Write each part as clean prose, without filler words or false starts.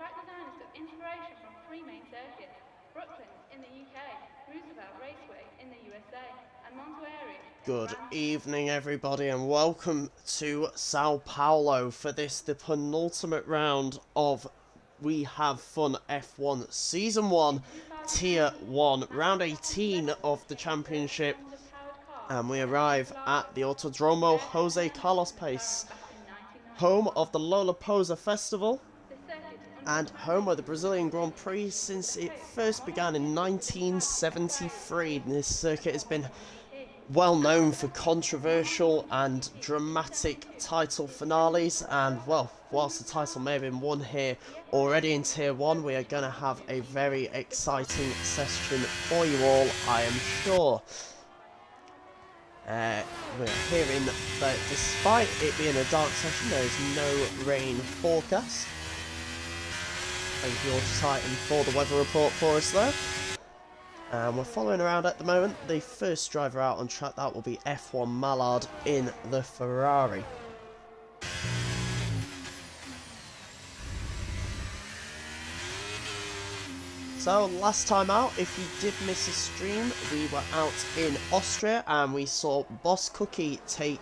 track design took inspiration from three main circuits: Brooklyn in the UK, Roosevelt Raceway in the USA, and Monterey in Good France. evening, everybody, and welcome to Sao Paulo for the penultimate round of We Have Fun F1 Season 1, Tier 1, Round 18 of the Championship, and we arrive at the Autodromo Jose Carlos Pace, home of the Lollapalooza Festival, and home of the Brazilian Grand Prix since it first began in 1973. This circuit has been well known for controversial and dramatic title finales, and well, whilst the title may have been won here already in Tier 1, we are going to have a very exciting session for you all, I am sure. We're hearing that despite it being a dark session, there is no rain forecast. Thank you, Auto Titan, for the weather report for us there. And we're following around at the moment. The first driver out on track, that will be F1 Mallard in the Ferrari. So last time out, if you did miss a stream, we were out in Austria and we saw Boss Cookie take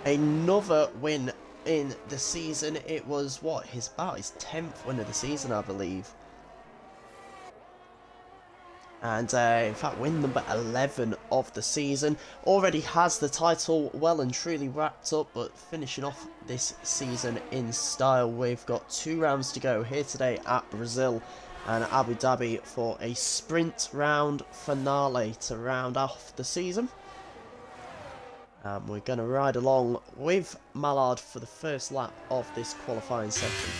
another win in the season. It was his 10th win of the season, I believe. And in fact, win number 11 of the season. Already has the title well and truly wrapped up, but finishing off this season in style. We've got 2 rounds to go here today at Brazil and Abu Dhabi for a sprint round finale to round off the season. And we're going to ride along with Mallard for the first lap of this qualifying session.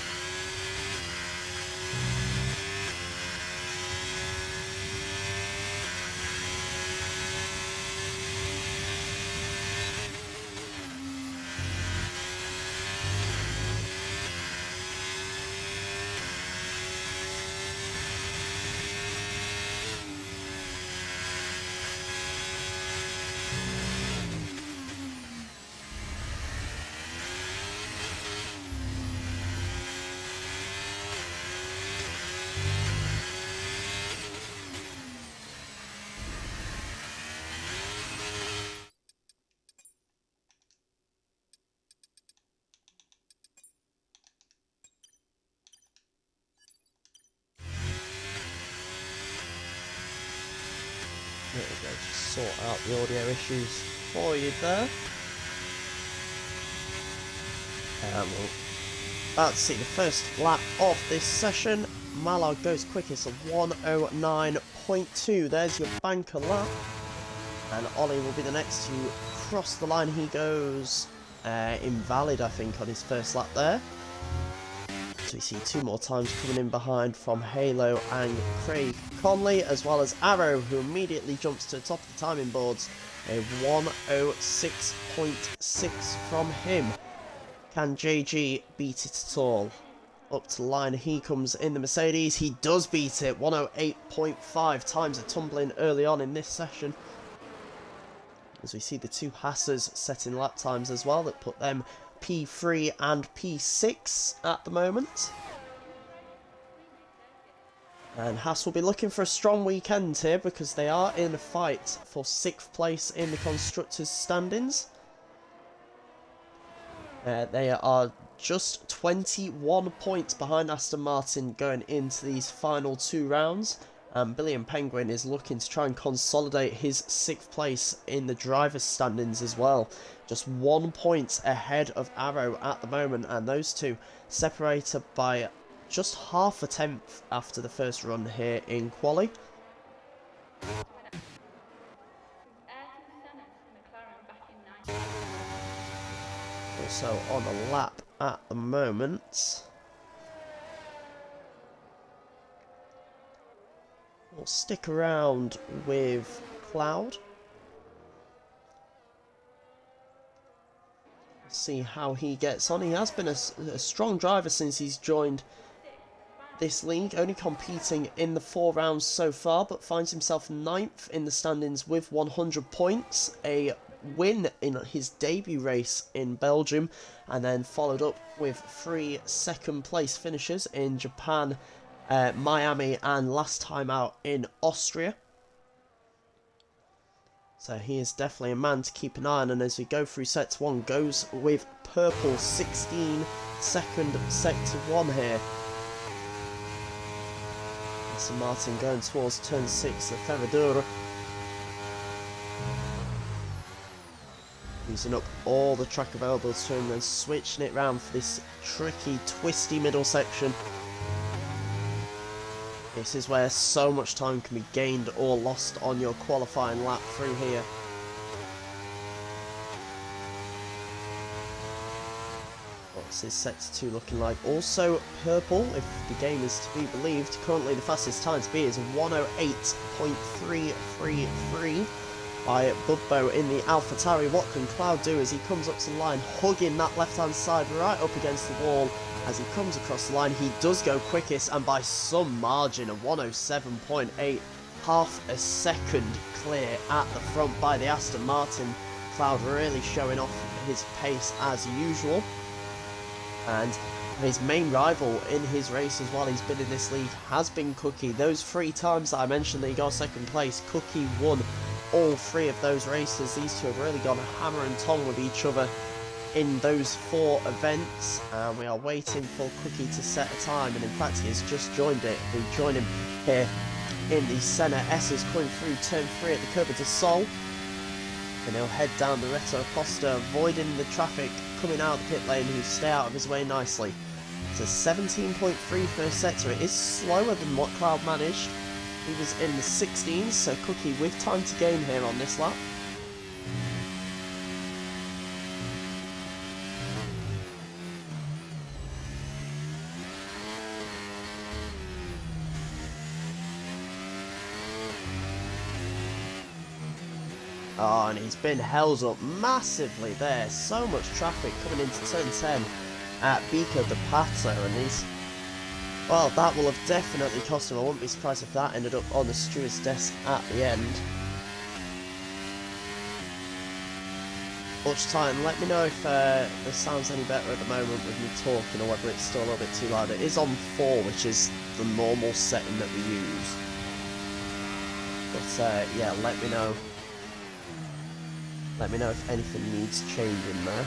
There we go, just sort out the audio issues for you there. And we're about to see the first lap of this session. Mallard goes quickest of 109.2. There's your banker lap. And Ollie will be the next to cross the line. He goes invalid, I think, on his first lap there. So we see 2 more times coming in behind from Halo and Craig Conley, as well as Arrow, who immediately jumps to the top of the timing boards. A 106.6 from him. Can JG beat it at all? Up to the line he comes in the Mercedes. He does beat it. 108.5 times a tumbling early on in this session. As we see the 2 Haasers setting lap times as well, that put them P3 and P6 at the moment. And Haas will be looking for a strong weekend here because they are in a fight for 6th place in the Constructors' standings. They are just 21 points behind Aston Martin going into these final 2 rounds. And Billy and Penguin is looking to try and consolidate his 6th place in the drivers' standings as well. Just 1 point ahead of Arrow at the moment, and those 2 separated by just half a tenth after the first run here in Quali. Also on a lap at the moment. We'll stick around with Cloud. See how he gets on. He has been a strong driver since he's joined this league, only competing in the 4 rounds so far, but finds himself 9th in the standings with 100 points, a win in his debut race in Belgium, and then followed up with 3 second-place finishes in Japan, Miami, and last time out in Austria. So he is definitely a man to keep an eye on, and as we go through sets 1, goes with purple 16, second sector 1 here. Aston Martin going towards turn 6, the Ferradura. Using up all the track available to him and switching it round for this tricky, twisty middle section. This is where so much time can be gained or lost on your qualifying lap through here. What's his sector 2 looking like? Also purple, if the game is to be believed. Currently the fastest time to beat is 108.333 by Bubbo in the AlphaTauri. What can Cloud do as he comes up to the line, hugging that left hand side right up against the wall? As he comes across the line, he does go quickest, and by some margin, a 107.8, half a second clear at the front by the Aston Martin. Cloud really showing off his pace as usual. And his main rival in his races while he's been in this league has been Cookie. Those 3 times that I mentioned that he got second place, Cookie won all 3 of those races. These two have really gone hammer and tong with each other in those 4 events, and we are waiting for Cookie to set a time, and in fact he has just joined it. We join him here in the Senna S's coming through turn 3 at the Curva de Sol, and he'll head down the Reto Acosta, avoiding the traffic coming out of the pit lane, who stay out of his way nicely. It's a 17.3 first sector. It is slower than what Cloud managed. He was in the 16s, so Cookie with time to gain here on this lap. Oh, and he's been held up massively there. So much traffic coming into turn 10 at Bico de Pato, and he's... well, that will have definitely cost him. I wouldn't be surprised if that ended up on the steward's desk at the end. Watch time, let me know if the sound's any better at the moment with me talking, or whether it's still a little bit too loud. It is on 4, which is the normal setting that we use. But yeah, let me know. Let me know if anything needs changing there.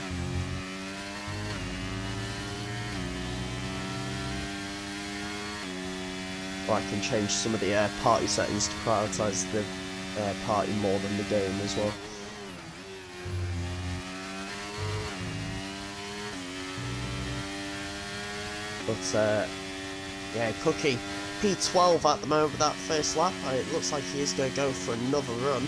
Or I can change some of the party settings to prioritise the party more than the game as well. But yeah, Cookie P12 at the moment with that first lap. It looks like he is going to go for another run.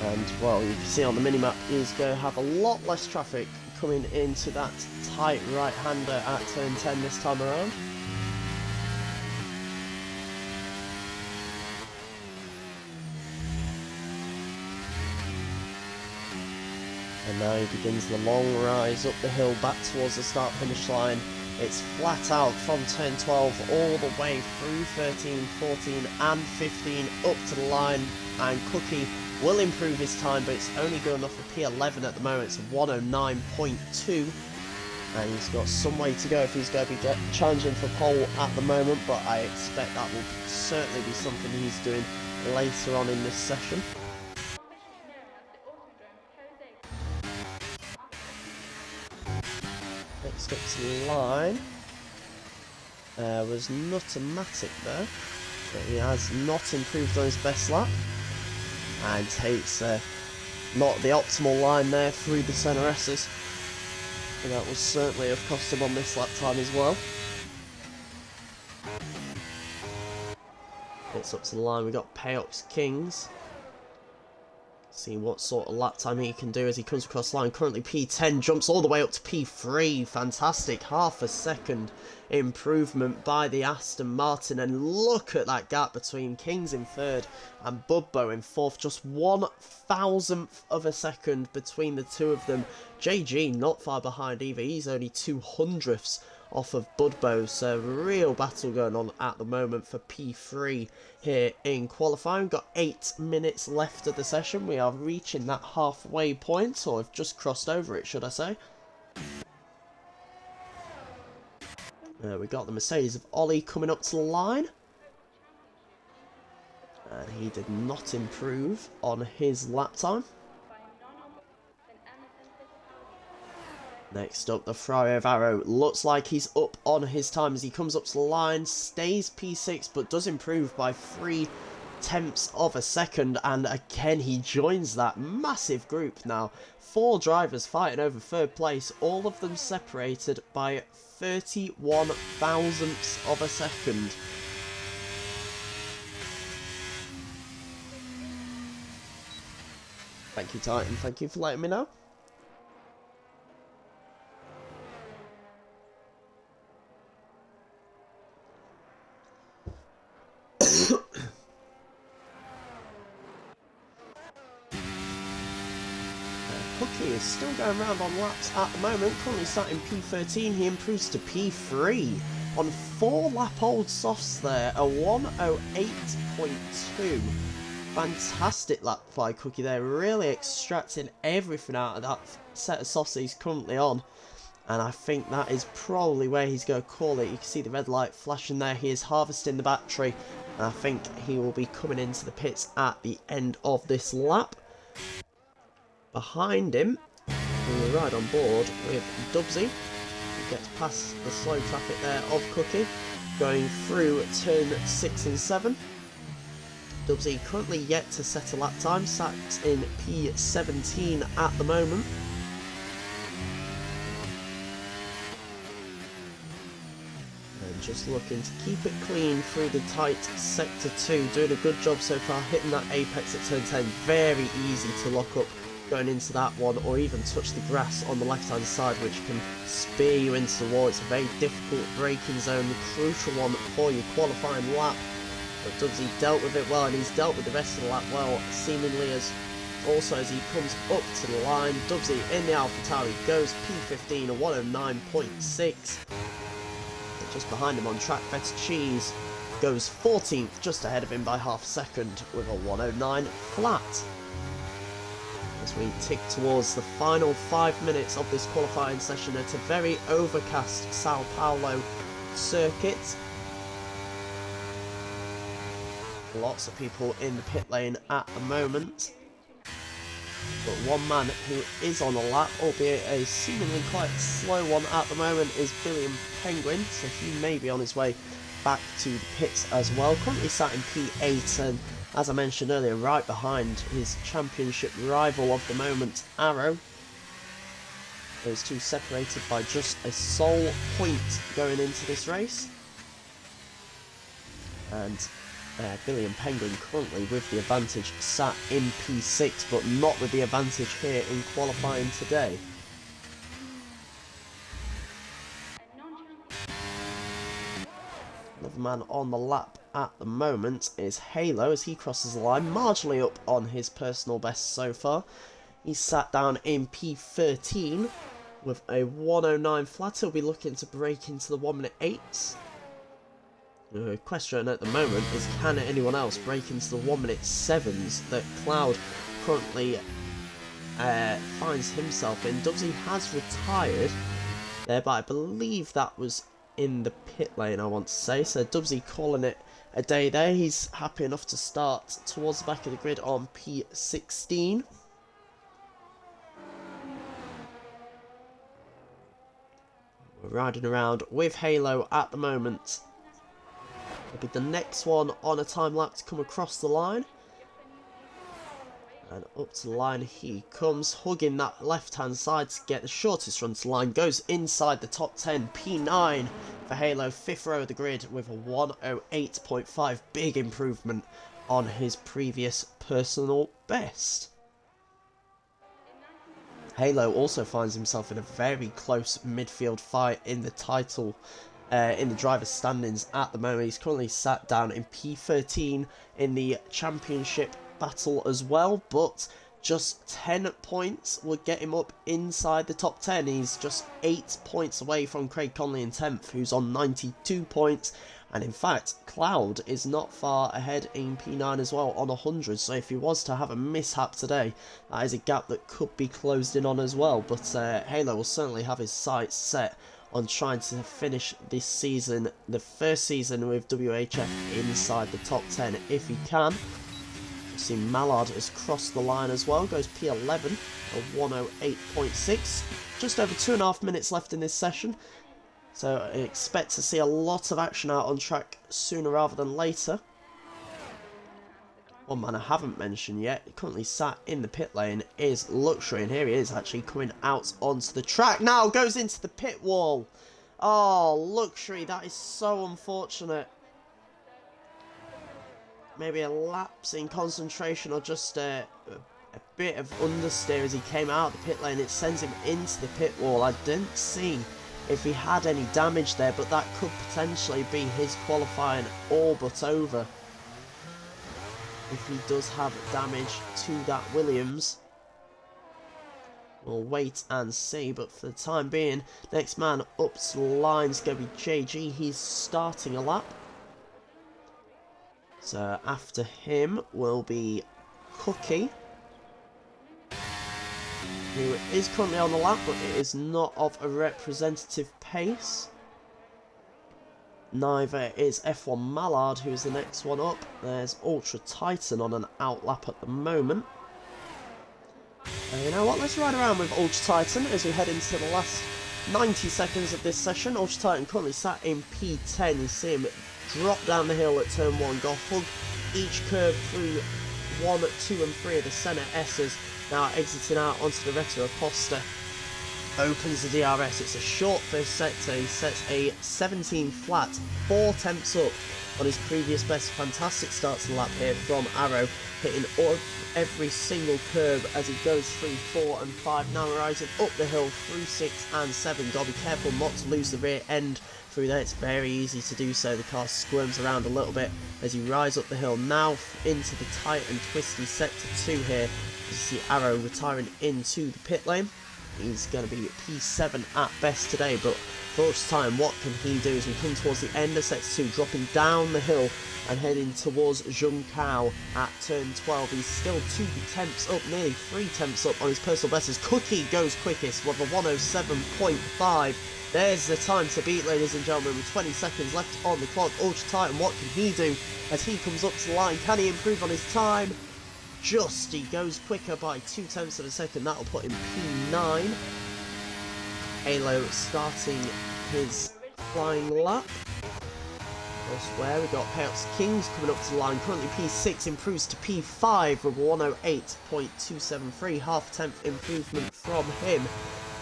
And, well, you can see on the minimap he's going to have a lot less traffic coming into that tight right-hander at turn 10 this time around. And now he begins the long rise up the hill back towards the start-finish line. It's flat out from turn 12 all the way through 13, 14 and 15 up to the line, and Cookie will improve his time, but it's only good enough for P11 at the moment. It's 109.2, and he's got some way to go if he's going to be challenging for pole at the moment, but I expect that will certainly be something he's doing later on in this session. Next up to the line was Nutomatic there, but he has not improved on his best lap, and takes not the optimal line there through the Senna S's, and that will certainly have cost him on this lap time as well. It's up to the line, we've got Payox Kings. See what sort of lap time he can do as he comes across the line. Currently P10, jumps all the way up to P3. Fantastic, half a second improvement by the Aston Martin. And look at that gap between Kings in third and Bubbo in fourth. Just 1,000th of a second between the two of them. JG not far behind either. He's only 200ths off of Budbo. So real battle going on at the moment for P3 here in qualifying. We've got 8 minutes left of the session. We are reaching that halfway point, or have just crossed over it, should I say. We got the Mercedes of Ollie coming up to the line. And he did not improve on his lap time. Next up, the Ferrari of Arrow. Looks like he's up on his time as he comes up to the line. Stays P6, but does improve by 0.3 of a second. And again, he joins that massive group now. 4 drivers fighting over third place. All of them separated by 31 thousandths of a second. Thank you, Titan. Thank you for letting me know. Cookie is still going around on laps at the moment. Currently sat in P13. He improves to P3 on 4 lap old softs there. A 108.2. Fantastic lap by Cookie there. Really extracting everything out of that set of softs he's currently on. And I think that is probably where he's going to call it. You can see the red light flashing there. He is harvesting the battery. And I think he will be coming into the pits at the end of this lap. Behind him, we will ride on board with Dubsy. He gets past the slow traffic there of Cookie, going through turn 6 and 7. Dubsy currently yet to set a lap time, sat in P17 at the moment. And just looking to keep it clean through the tight sector 2, doing a good job so far, hitting that apex at turn 10. Very easy to lock up going into that one, or even touch the grass on the left hand side, which can spear you into the wall. It's a very difficult braking zone, the crucial one for your qualifying lap. But Dubsy dealt with it well, and he's dealt with the rest of the lap well, seemingly as also as he comes up to the line. Dubsy in the AlphaTauri goes P15, a 109.6. Just behind him on track, Better Cheese goes 14th, just ahead of him by half a second with a 109 flat. As we tick towards the final 5 minutes of this qualifying session at a very overcast Sao Paulo circuit. Lots of people in the pit lane at the moment. But one man who is on a lap, albeit a seemingly quite slow one at the moment, is Billiam Penguin. So he may be on his way back to the pits as well. Currently sat in P8 and, as I mentioned earlier, right behind his championship rival of the moment, Arrow. Those two separated by just a sole point going into this race. And Billiam Penguin currently with the advantage, sat in P6, but not with the advantage here in qualifying today. Another man on the lap at the moment is Halo, as he crosses the line, marginally up on his personal best so far. He's sat down in P13 with a 109 flat. He'll be looking to break into the 1 minute 8s. The question at the moment is, can anyone else break into the 1 minute 7s that Cloud currently finds himself in? Dubsy has retired there, but I believe that was in the pit lane, I want to say. So Dubsy calling it a day there. He's happy enough to start towards the back of the grid on P16. We're riding around with Halo at the moment. It'll be the next one on a time lap to come across the line. And up to the line he comes, hugging that left hand side to get the shortest run to the line. Goes inside the top 10, P9 for Halo, 5th row of the grid with a 108.5. Big improvement on his previous personal best. Halo also finds himself in a very close midfield fight in the title, in the driver's standings at the moment. He's currently sat down in P13 in the championship battle as well, but Just 10 points would get him up inside the top 10. He's just 8 points away from Craig Conley in 10th, who's on 92 points. And in fact, Cloud is not far ahead in P9 as well on 100. So if he was to have a mishap today, that is a gap that could be closed in on as well. But Halo will certainly have his sights set on trying to finish this season, the first season with WHF inside the top 10 if he can. See Mallard has crossed the line as well, goes P11 at 108.6. Just over 2.5 minutes left in this session, so I expect to see a lot of action out on track sooner rather than later. One man I haven't mentioned yet, currently sat in the pit lane, is Luxury, and here he is actually coming out onto the track. Now goes into the pit wall. Oh, Luxury, that is so unfortunate. Maybe a lapse in concentration or just a bit of understeer as he came out of the pit lane. It sends him into the pit wall. I didn't see if he had any damage there, but that could potentially be his qualifying all but over. If he does have damage to that Williams, we'll wait and see. But for the time being, next man up to the line is going to be JG. He's starting a lap. So after him will be Cookie, who is currently on the lap, but it is not of a representative pace. Neither is F1 Mallard, who is the next one up. There's Ultra Titan on an out lap at the moment. And you know what, let's ride around with Ultra Titan as we head into the last 90 seconds of this session. Ultra Titan currently sat in P10. You see him drop down the hill at turn 1, go hug each curve through 1, 2 and 3 of the centre S's. Now exiting out onto the Retro Aposta. Opens the DRS, it's a short first sector. He sets a 17 flat, 4 tenths up on his previous best. Fantastic start to the lap here from Arrow, hitting every single curve as he goes through 4 and 5. Now rising up the hill through 6 and 7. Got to be careful not to lose the rear end through there. It's very easy to do so. The car squirms around a little bit as you rise up the hill. Now into the tight and twisty sector 2 here. You see Arrow retiring into the pit lane. He's going to be P7 at best today, but for each time, what can he do as we come towards the end of sector 2, dropping down the hill and heading towards Zheng Kao at turn 12. He's still 2 tenths up, nearly 3 tenths up on his personal best as Cookie goes quickest with a 107.5. There's the time to beat, ladies and gentlemen, with 20 seconds left on the clock. Ultra Titan, what can he do as he comes up to the line? Can he improve on his time? Just, he goes quicker by 2 tenths of a second. That'll put him P9. Halo starting his flying lap. Elsewhere, we've got Payouts Kings coming up to the line. Currently P6, improves to P5 with 108.273. Half tenth improvement from him.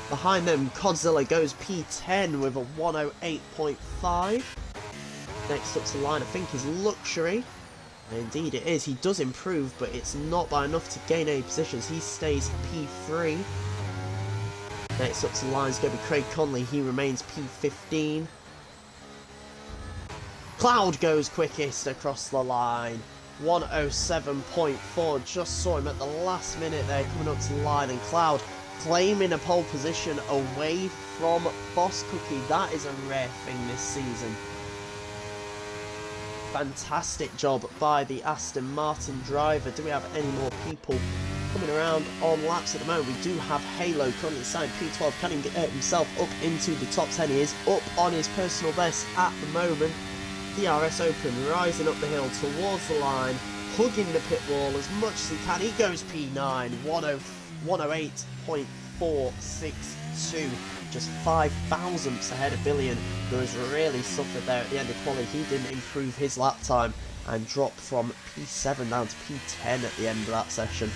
Behind them, Godzilla goes P10 with a 108.5. Next up to the line, I think, is Luxury. And indeed it is. He does improve, but it's not by enough to gain any positions. He stays P3. Next up to the line is going to be Craig Conley. He remains P15. Cloud goes quickest across the line. 107.4. Just saw him at the last minute there coming up to the line. And Cloud claiming a pole position away from Boss Cookie. That is a rare thing this season. Fantastic job by the Aston Martin driver. Do we have any more people coming around on laps at the moment? We do have Halo currently signed P12. Can he get himself up into the top 10? He is up on his personal best at the moment. DRS open, rising up the hill towards the line, hugging the pit wall as much as he can. He goes P9, 108.462. Just 5 thousandths ahead of Billion, who has really suffered there at the end of quali. He didn't improve his lap time and dropped from P7 down to P10 at the end of that session.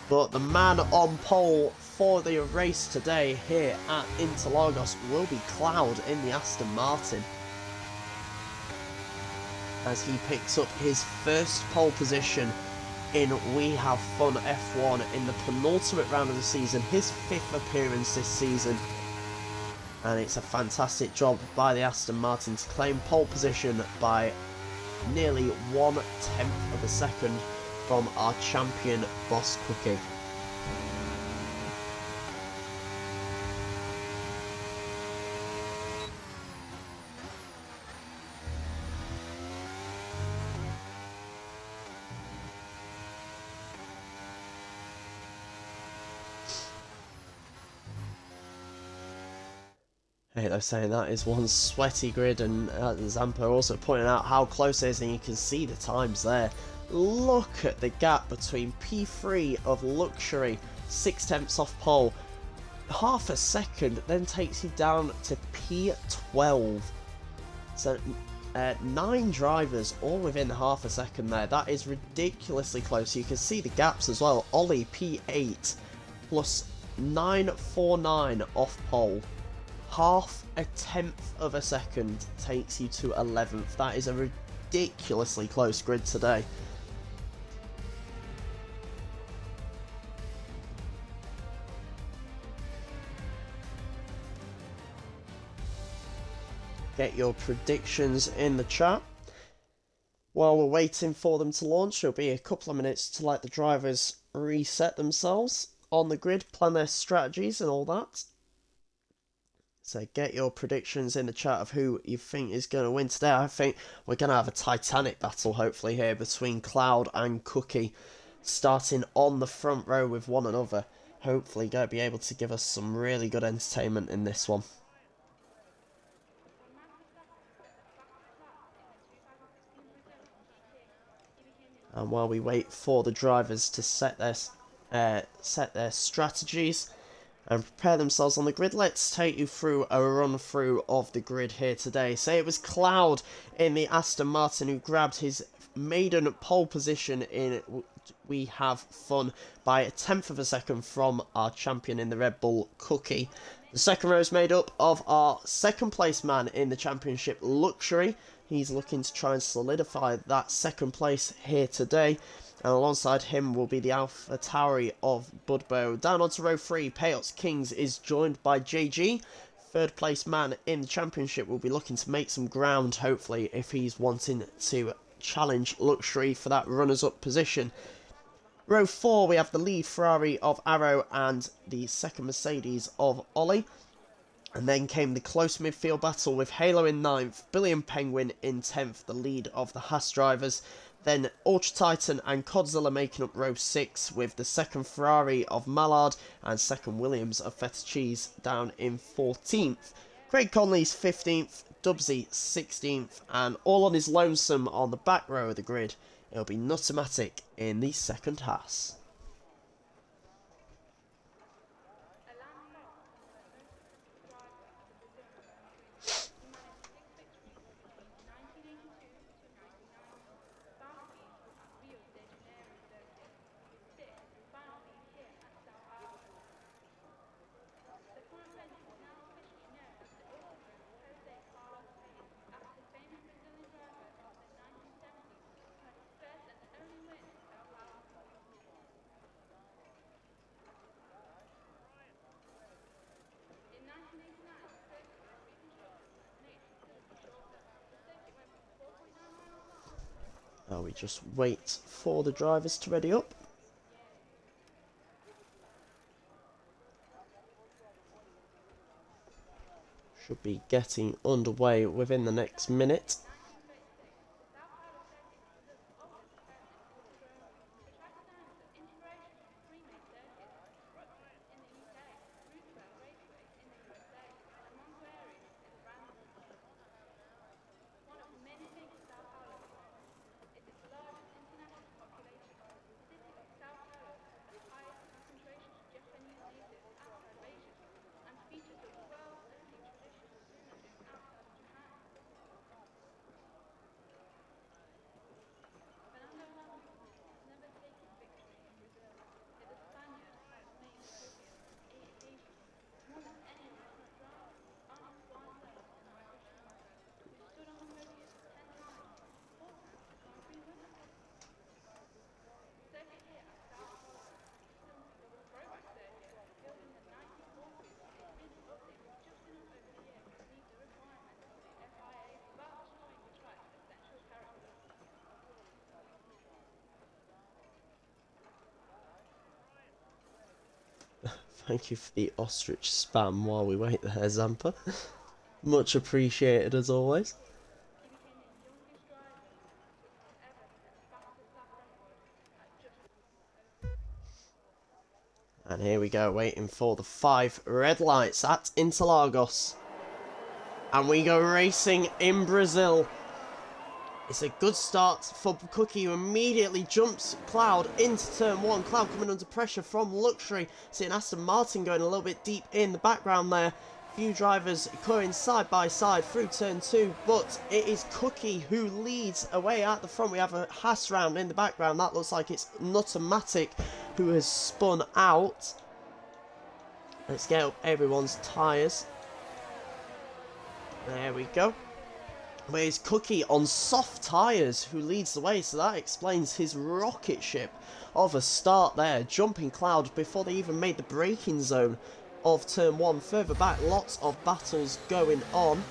But the man on pole for the race today here at Interlagos will be Cloud in the Aston Martin, as he picks up his first pole position in We Have Fun F1 in the penultimate round of the season, his 5th appearance this season. And it's a fantastic job by the Aston Martin to claim pole position by nearly 1/10 of a second from our champion, Boss Cookie. Hey, they're saying that is one sweaty grid, and Zampa also pointing out how close it is, and you can see the times there. Look at the gap between P3 of Luxury, 6/10 off pole, half a second, then takes you down to P12. So 9 drivers all within half a second there. That is ridiculously close. You can see the gaps as well. Ollie P8 plus 949 off pole. Half a tenth of a second takes you to 11th. That is a ridiculously close grid today. Get your predictions in the chat. While we're waiting for them to launch, it'll be a couple of minutes to let the drivers reset themselves on the grid, plan their strategies and all that. So get your predictions in the chat of who you think is going to win today. I think we're going to have a titanic battle, hopefully, here between Cloud and Cookie, starting on the front row with one another. Hopefully going to be able to give us some really good entertainment in this one. And while we wait for the drivers to set their strategies and prepare themselves on the grid, let's take you through a run through of the grid here today. So it was Cloud in the Aston Martin who grabbed his maiden pole position in We Have Fun by a tenth of a second from our champion in the Red Bull, Cookie. The second row is made up of our second place man in the championship, Luxury. He's looking to try and solidify that second place here today. And alongside him will be the Alpha Tauri of Budbo. Down onto row 3, Payots Kings is joined by JG. Third place man in the championship will be looking to make some ground, hopefully, if he's wanting to challenge Luxury for that runners-up position. Row 4, we have the lead Ferrari of Arrow and the second Mercedes of Ollie. And then came the close midfield battle with Halo in 9th, Billy and Penguin in 10th, the lead of the Haas drivers. Then Ultra Titan and Codzilla making up row 6 with the second Ferrari of Mallard and second Williams of Feta Cheese down in 14th. Craig Conley's 15th, Dubsy 16th, and all on his lonesome on the back row of the grid, it'll be Nutomatic in the second Haas. We just wait for the drivers to ready up. Should be getting underway within the next minute. Thank you for the ostrich spam while we wait there, Zampa. Much appreciated as always. And here we go, waiting for the 5 red lights at Interlagos. And we go racing in Brazil. It's a good start for Cookie, who immediately jumps Cloud into turn 1. Cloud coming under pressure from Luxury. Seeing Aston Martin going a little bit deep in the background there. Few drivers going side by side through turn 2, but it is Cookie who leads away at the front. We have a Haas round in the background. That looks like it's Nutomatic who has spun out. Let's get up everyone's tyres. There we go. Where's Cookie on soft tyres who leads the way, so that explains his rocket ship of a start there. Jumping Cloud before they even made the braking zone of turn 1. Further back, lots of battles going on.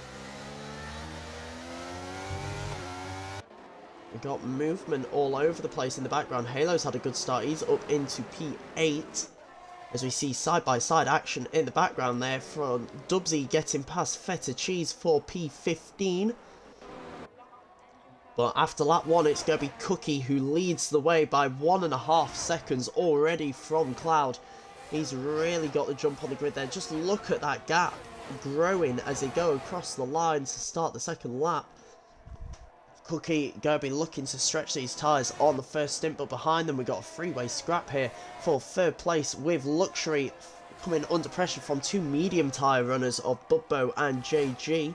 We got movement all over the place in the background. Halo's had a good start. He's up into P8. As we see side-by-side action in the background there from Dubsy getting past Feta Cheese for P15. But after lap 1, it's going to be Cookie who leads the way by 1.5 seconds already from Cloud. He's really got the jump on the grid there. Just look at that gap growing as they go across the line to start the second lap. Cookie going to be looking to stretch these tyres on the first stint, but behind them we got a three-way scrap here for third place, with Luxury coming under pressure from 2 medium tyre runners of Bubbo and JG.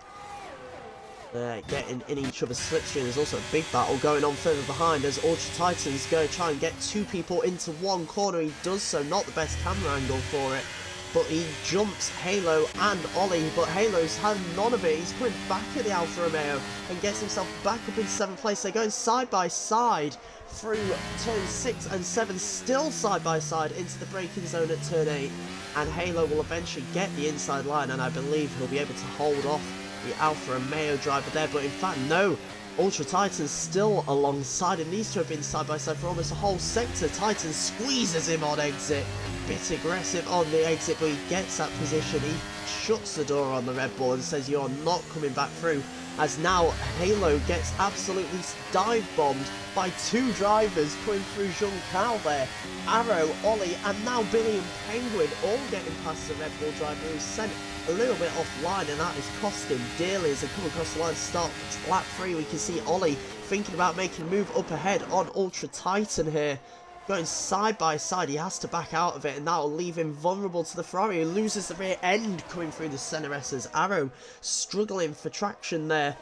Getting in each other's slipstream. There's also a big battle going on further behind as Ultra Titans go try and get 2 people into one corner. He does so, not the best camera angle for it, but he jumps Halo and Ollie, but Halo's had none of it. He's coming back at the Alfa Romeo and gets himself back up in 7th place. They're going side by side through turn 6 and 7, still side by side into the braking zone at turn 8, and Halo will eventually get the inside line, and I believe he'll be able to hold off the Alfa Romeo driver there, but in fact no, Ultra Titans still alongside him. These two have been side by side for almost a whole sector. Titan squeezes him on exit, bit aggressive on the exit, but he gets that position. He shuts the door on the Red Bull and says you're not coming back through, as now Halo gets absolutely dive bombed by 2 drivers coming through Juncal there. Arrow, Ollie, and now Billy and Penguin all getting past the Red Bull driver, who's sent a little bit offline, and that is costing dearly as they come across the line to start lap 3. We can see Ollie thinking about making a move up ahead on Ultra Titan here. Going side by side, he has to back out of it, and that will leave him vulnerable to the Ferrari, who loses the rear end coming through the center S's. Arrow struggling for traction there,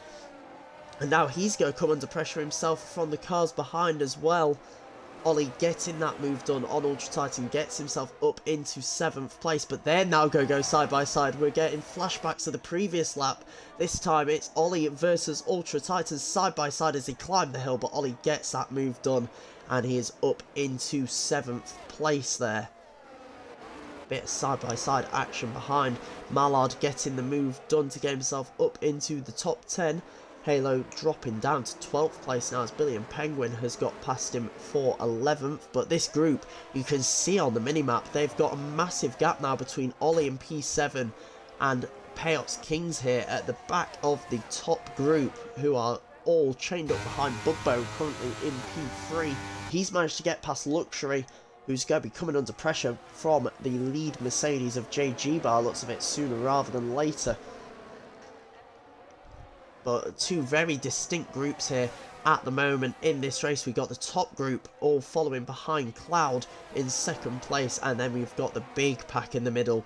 and now he's going to come under pressure himself from the cars behind as well. Ollie getting that move done on Ultra Titan, gets himself up into 7th place, but they're now going to go side by side. We're getting flashbacks of the previous lap. This time it's Ollie versus Ultra Titan side by side as they climb the hill, but Ollie gets that move done, and he is up into 7th place there. Bit of side-by-side action behind. Mallard getting the move done to get himself up into the top 10. Halo dropping down to 12th place now as Billy and Penguin has got past him for 11th. But this group, you can see on the minimap, they've got a massive gap now between Ollie and P7 and Payot's Kings here at the back of the top group, who are all chained up behind Bubbo, currently in P3. He's managed to get past Luxury, who's going to be coming under pressure from the lead Mercedes of JG by looks of it sooner rather than later. But 2 very distinct groups here at the moment in this race. We've got the top group all following behind Cloud in 2nd place, and then we've got the big pack in the middle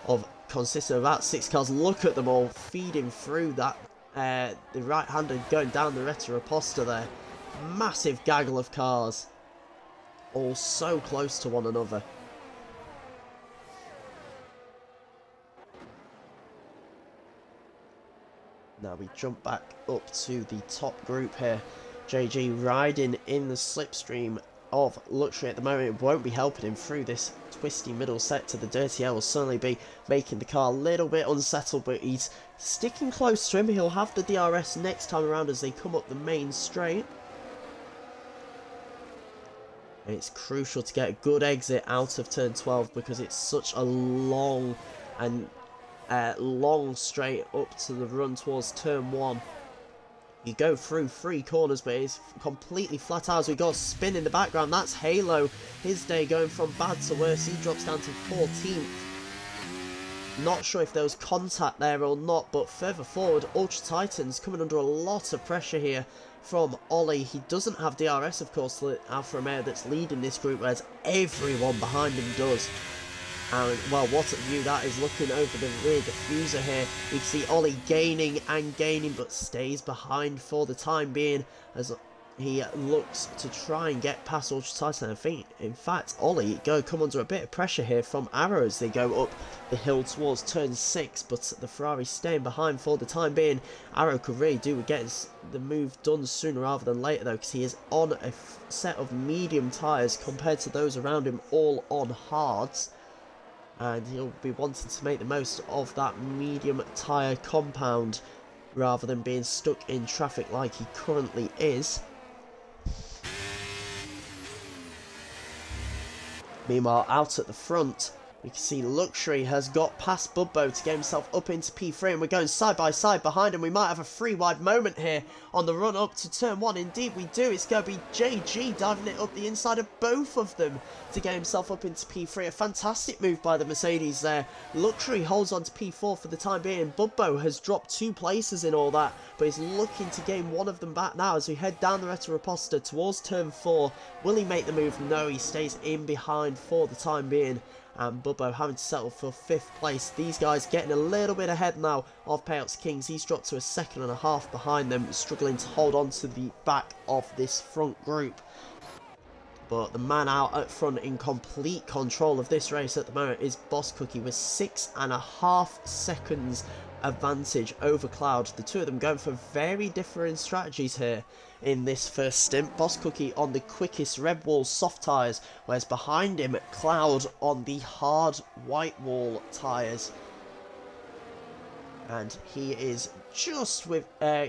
of consisting of about 6 cars. Look at them all feeding through that the right-hander going down the Retta Reposta there. Massive gaggle of cars, all so close to one another. Now we jump back up to the top group here. JG riding in the slipstream of Luxury at the moment. It won't be helping him through this twisty middle sector. The Dirty Air will certainly be making the car a little bit unsettled, but he's sticking close to him. He'll have the DRS next time around as they come up the main straight. It's crucial to get a good exit out of turn 12 because it's such a long and long straight up to the run towards turn 1. You go through 3 corners, but it's completely flat out as we got a spin in the background. That's Halo. His day going from bad to worse. He drops down to 14th. Not sure if there was contact there or not, but further forward, Ultra Titans coming under a lot of pressure here from Ollie. He doesn't have DRS, of course, to Alfa Romeo that's leading this group, whereas everyone behind him does. And, well, what a view that is looking over the rear diffuser here. We can see Ollie gaining and gaining, but stays behind for the time being as he looks to try and get past Ultra Titan. I think, in fact, Ollie come under a bit of pressure here from Arrow as they go up the hill towards turn 6, but the Ferrari staying behind for the time being. Arrow could really do with getting the move done sooner rather than later, though, because he is on a set of medium tyres compared to those around him all on hards. And he'll be wanting to make the most of that medium tyre compound rather than being stuck in traffic like he currently is. Meanwhile, out at the front, we can see Luxury has got past Bubbo to get himself up into P3, and we're going side by side behind him. We might have a 3-wide moment here on the run up to turn 1. Indeed we do. It's going to be JG diving it up the inside of both of them to get himself up into P3. A fantastic move by the Mercedes there. Luxury holds on to P4 for the time being. Bubbo has dropped 2 places in all that, but he's looking to gain one of them back now as we head down the Reta Reposta towards turn 4. Will he make the move? No, he stays in behind for the time being. And Bubbo having to settle for 5th place. These guys getting a little bit ahead now of Payouts Kings. He's dropped to a 2.5 behind them, struggling to hold on to the back of this front group. But the man out at front in complete control of this race at the moment is Boss Cookie with 6.5 seconds advantage over Cloud. The two of them going for very different strategies here in this first stint. Boss Cookie on the quickest red wall soft tyres, whereas behind him Cloud on the hard white wall tyres. And he is just with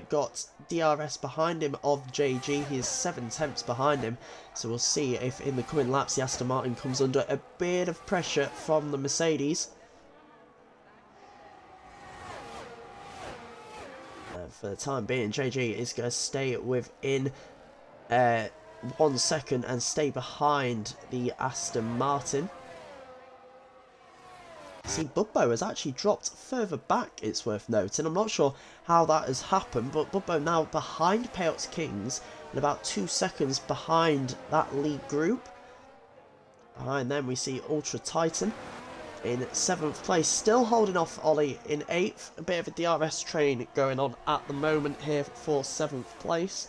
got DRS behind him of JG. He is 7 tenths behind him, so we'll see if in the coming laps the Aston Martin comes under a bit of pressure from the Mercedes. For the time being, JG is going to stay within 1 second and stay behind the Aston Martin. See, Bubbo has actually dropped further back, it's worth noting. I'm not sure how that has happened, but Bubbo now behind Payouts Kings and about 2 seconds behind that lead group. Behind them we see Ultra Titan in 7th place, still holding off Ollie in 8th. A bit of a DRS train going on at the moment here for 7th place.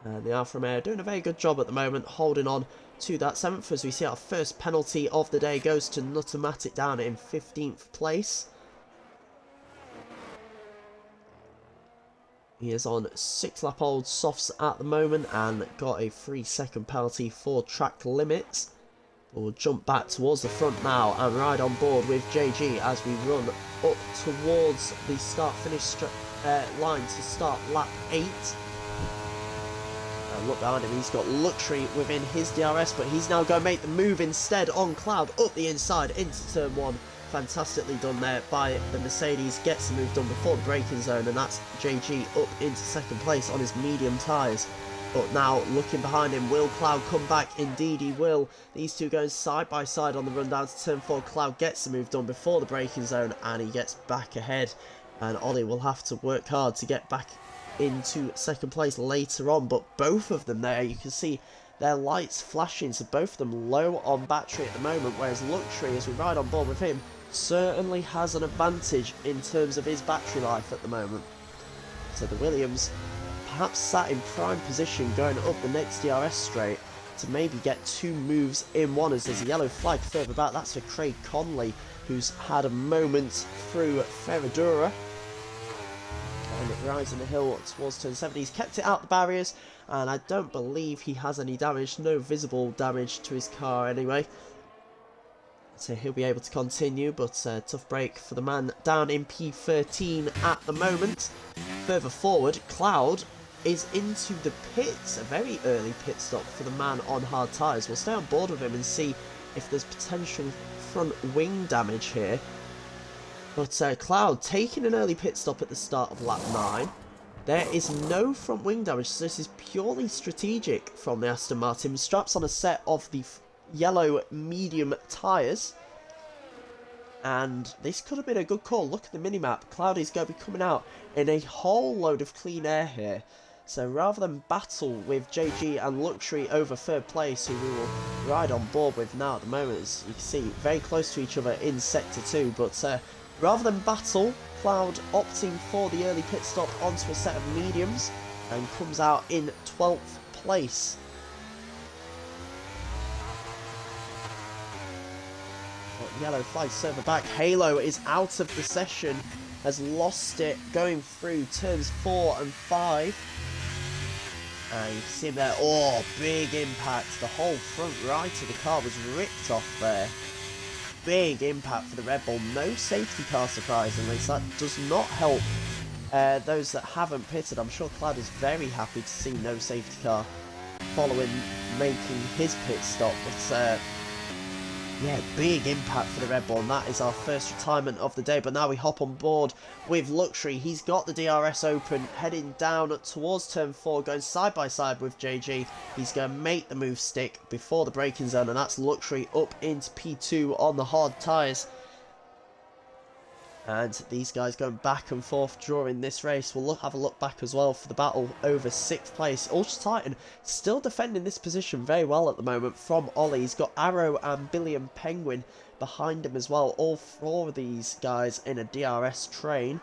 And the Alfa Romeo doing a very good job at the moment, holding on to that 7th as we see our first penalty of the day goes to Nutomatic down in 15th place. He is on 6-lap old softs at the moment and got a 3-second penalty for track limits. We'll jump back towards the front now and ride on board with JG as we run up towards the start-finish line to start lap 8. And look behind him, he's got Luxury within his DRS, but he's now going to make the move instead on Cloud up the inside into turn 1. Fantastically done there by the Mercedes, gets the move done before the braking zone, and that's JG up into 2nd place on his medium tyres. But now looking behind him, will Cloud come back? Indeed he will. These two going side by side on the run down to turn 4. Cloud gets the move done before the braking zone and he gets back ahead, and Ollie will have to work hard to get back into 2nd place later on. But both of them there, you can see their lights flashing, so both of them low on battery at the moment, whereas Luxury, as we ride on board with him, certainly has an advantage in terms of his battery life at the moment. So the Williams perhaps sat in prime position going up the next DRS straight to maybe get 2 moves in one, as there's a yellow flag further back. That's for Craig Conley, who's had a moment through Ferradura. And it rising the hill towards turn 7. He's kept it out the barriers, and I don't believe he has any damage, no visible damage to his car anyway. So he'll be able to continue, but tough break for the man down in P13 at the moment. Further forward, Cloud is into the pits. A very early pit stop for the man on hard tyres. We'll stay on board with him and see if there's potential front wing damage here. But Cloud taking an early pit stop at the start of lap 9. There is no front wing damage, so this is purely strategic from the Aston Martin. Straps on a set of the yellow medium tyres. And this could have been a good call. Look at the minimap. Cloud is going to be coming out in a whole load of clean air here. So rather than battle with JG and Luxury over third place, who we will ride on board with now at the moment, as you can see, very close to each other in Sector 2. But rather than battle, Cloud opting for the early pit stop onto a set of mediums and comes out in 12th place. But yellow flag server back. Halo is out of the session, has lost it going through turns 4 and 5. And you see him there. Oh, big impact. The whole front right of the car was ripped off there. Big impact for the Red Bull. No safety car, surprisingly, so that does not help those that haven't pitted. I'm sure Cloud is very happy to see no safety car following making his pit stop. But yeah, big impact for the Red Bull, and that is our first retirement of the day. But now we hop on board with Luxury. He's got the DRS open, heading down towards turn 4, going side by side with JG. He's going to make the move stick before the braking zone, and that's Luxury up into P2 on the hard tyres. And these guys going back and forth during this race. We'll have a look back as well for the battle over 6th place. Ultra Titan still defending this position very well at the moment from Ollie. He's got Arrow and Billy and Penguin behind him as well. All 4 of these guys in a DRS train.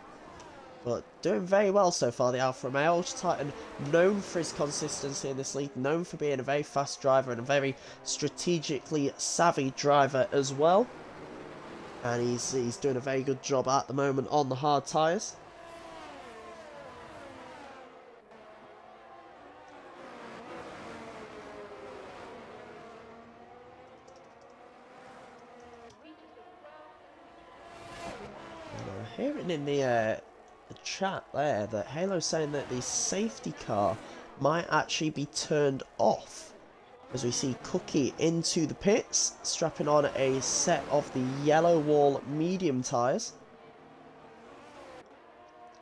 But doing very well so far, the Alfa Romeo. Ultra Titan known for his consistency in this league. Known for being a very fast driver and a very strategically savvy driver as well. And he's doing a very good job at the moment on the hard tyres. Hearing in the chat there that Halo's saying that the safety car might actually be turned off. As we see Cookie into the pits, strapping on a set of the yellow wall medium tyres.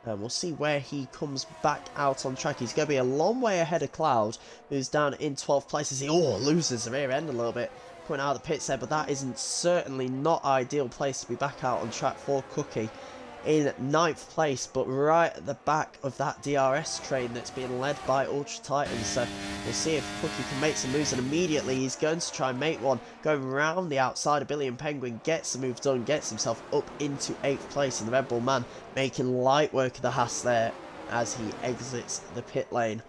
And we'll see where he comes back out on track. He's going to be a long way ahead of Cloud, who's down in 12th place as he loses the rear end a little bit, coming out of the pits there. But that isn't certainly not ideal place to be back out on track for Cookie. In 9th place, but right at the back of that DRS train that's being led by Ultra Titan. So we'll see if Cookie can make some moves, and immediately he's going to try and make one, going round the outside of Billy and Penguin, gets the move done, gets himself up into 8th place, and the Red Bull man making light work of the Haas there as he exits the pit lane.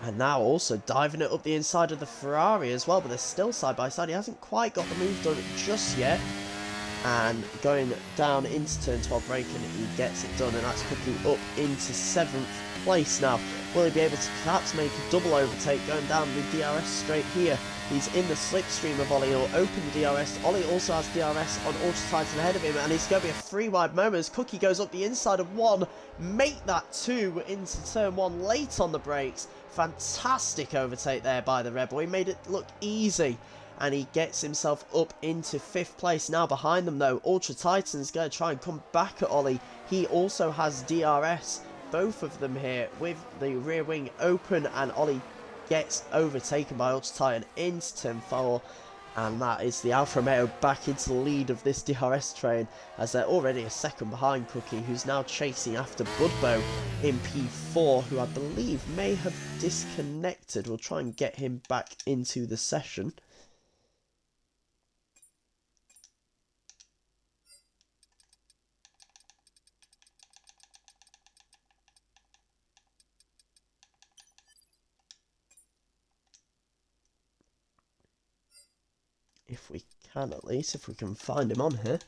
And now also diving it up the inside of the Ferrari as well, but they're still side by side. He hasn't quite got the move done just yet. And going down into turn 12 braking, he gets it done, and that's Cookie up into 7th place now. Will he be able to perhaps make a double overtake going down the DRS straight here? He's in the slipstream of Ollie. He'll open the DRS. Ollie also has DRS on Ultra Titan ahead of him, and it's going to be a 3 wide moment as Cookie goes up the inside of 1, make that 2 into turn 1 late on the brakes. Fantastic overtake there by the Red Bull. He made it look easy, and he gets himself up into 5th place. Now behind them though, Ultra Titan's going to try and come back at Ollie. He also has DRS, both of them here with the rear wing open, and Ollie gets overtaken by Ultra Titan into turn 4. And that is the Alfa Romeo back into the lead of this DRS train, as they're already a second behind Cookie, who's now chasing after Budbo in P4, who I believe may have disconnected. We'll try and get him back into the session. If we can, at least, if we can find him on here.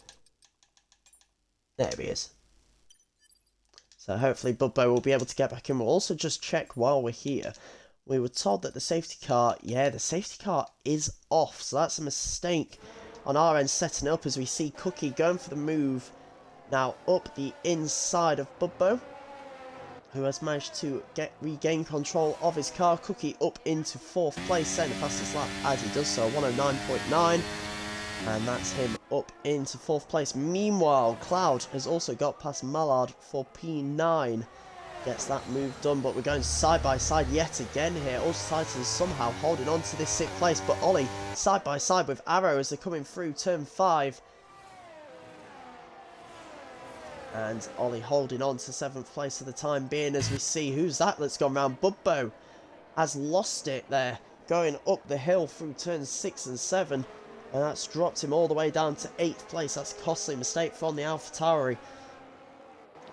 There he is. So hopefully Budbo will be able to get back in. We'll also just check while we're here. We were told that the safety car, the safety car is off. So that's a mistake on our end setting up as we see Cookie going for the move now up the inside of Bubbo, who has managed to regain control of his car. Cookie up into 4th place, setting the fastest lap as he does so, 109.9. And that's him up into 4th place. Meanwhile, Cloud has also got past Mallard for P9. Gets that move done, but we're going side by side yet again here. Ultra Titans somehow holding on to this 6th place, but Ollie side by side with Arrow as they're coming through turn 5. And Ollie holding on to 7th place for the time being as we see who's that that's gone round. Bubbo has lost it there, going up the hill through turns 6 and 7. And that's dropped him all the way down to 8th place. That's a costly mistake from the AlphaTauri.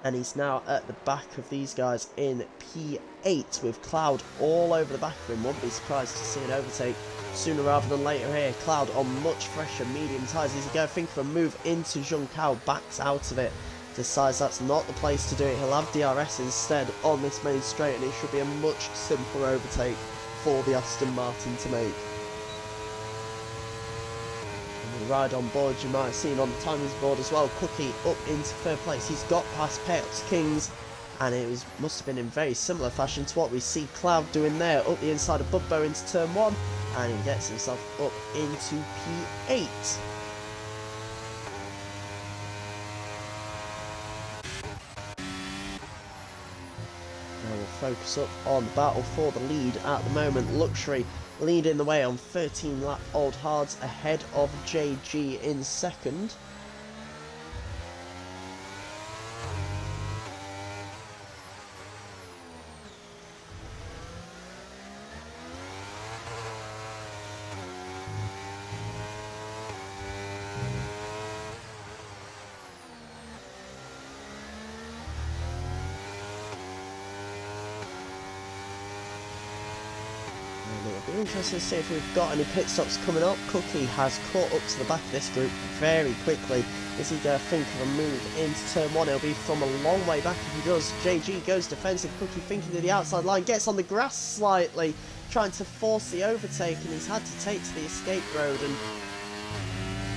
And he's now at the back of these guys in P8 with Cloud all over the back of him. Wouldn't be surprised to see an overtake sooner rather than later here. Cloud on much fresher medium tyres. He's going to think of a move into Junção, backs out of it. Decides that's not the place to do it. He'll have DRS instead on this main straight, and it should be a much simpler overtake for the Aston Martin to make. Ride on board, you might have seen on the timings board as well. Cookie up into 3rd place. He's got past Payouts Kings, and it must have been in very similar fashion to what we see Cloud doing there, up the inside of Bubbo into turn 1, and he gets himself up into P8. Now we'll focus up on the battle for the lead at the moment. Luxury leading the way on 13 lap old hards ahead of JG in 2nd. It'll be interesting to see if we've got any pit stops coming up. Cookie has caught up to the back of this group very quickly. Is he going to think of a move into turn 1? It'll be from a long way back if he does. JG goes defensive. Cookie thinking to the outside line, gets on the grass slightly, trying to force the overtake, and he's had to take to the escape road. And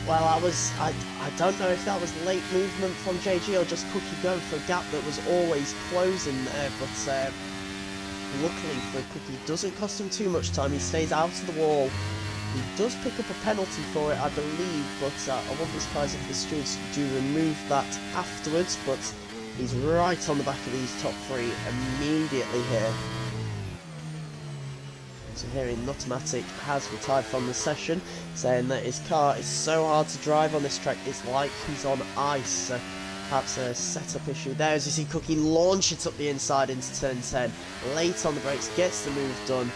well, I don't know if that was late movement from JG or just Cookie going for a gap that was always closing there, but luckily for Cookie, doesn't cost him too much time. He stays out of the wall. He does pick up a penalty for it, I believe, but I wouldn't be surprised if the stewards do remove that afterwards. But he's right on the back of these top 3 immediately here. So hearing Nutomatic has retired from the session, saying that his car is so hard to drive on this track, it's like he's on ice. Perhaps a setup issue there as you see Cookie launch it up the inside into turn 10. Late on the brakes, gets the move done.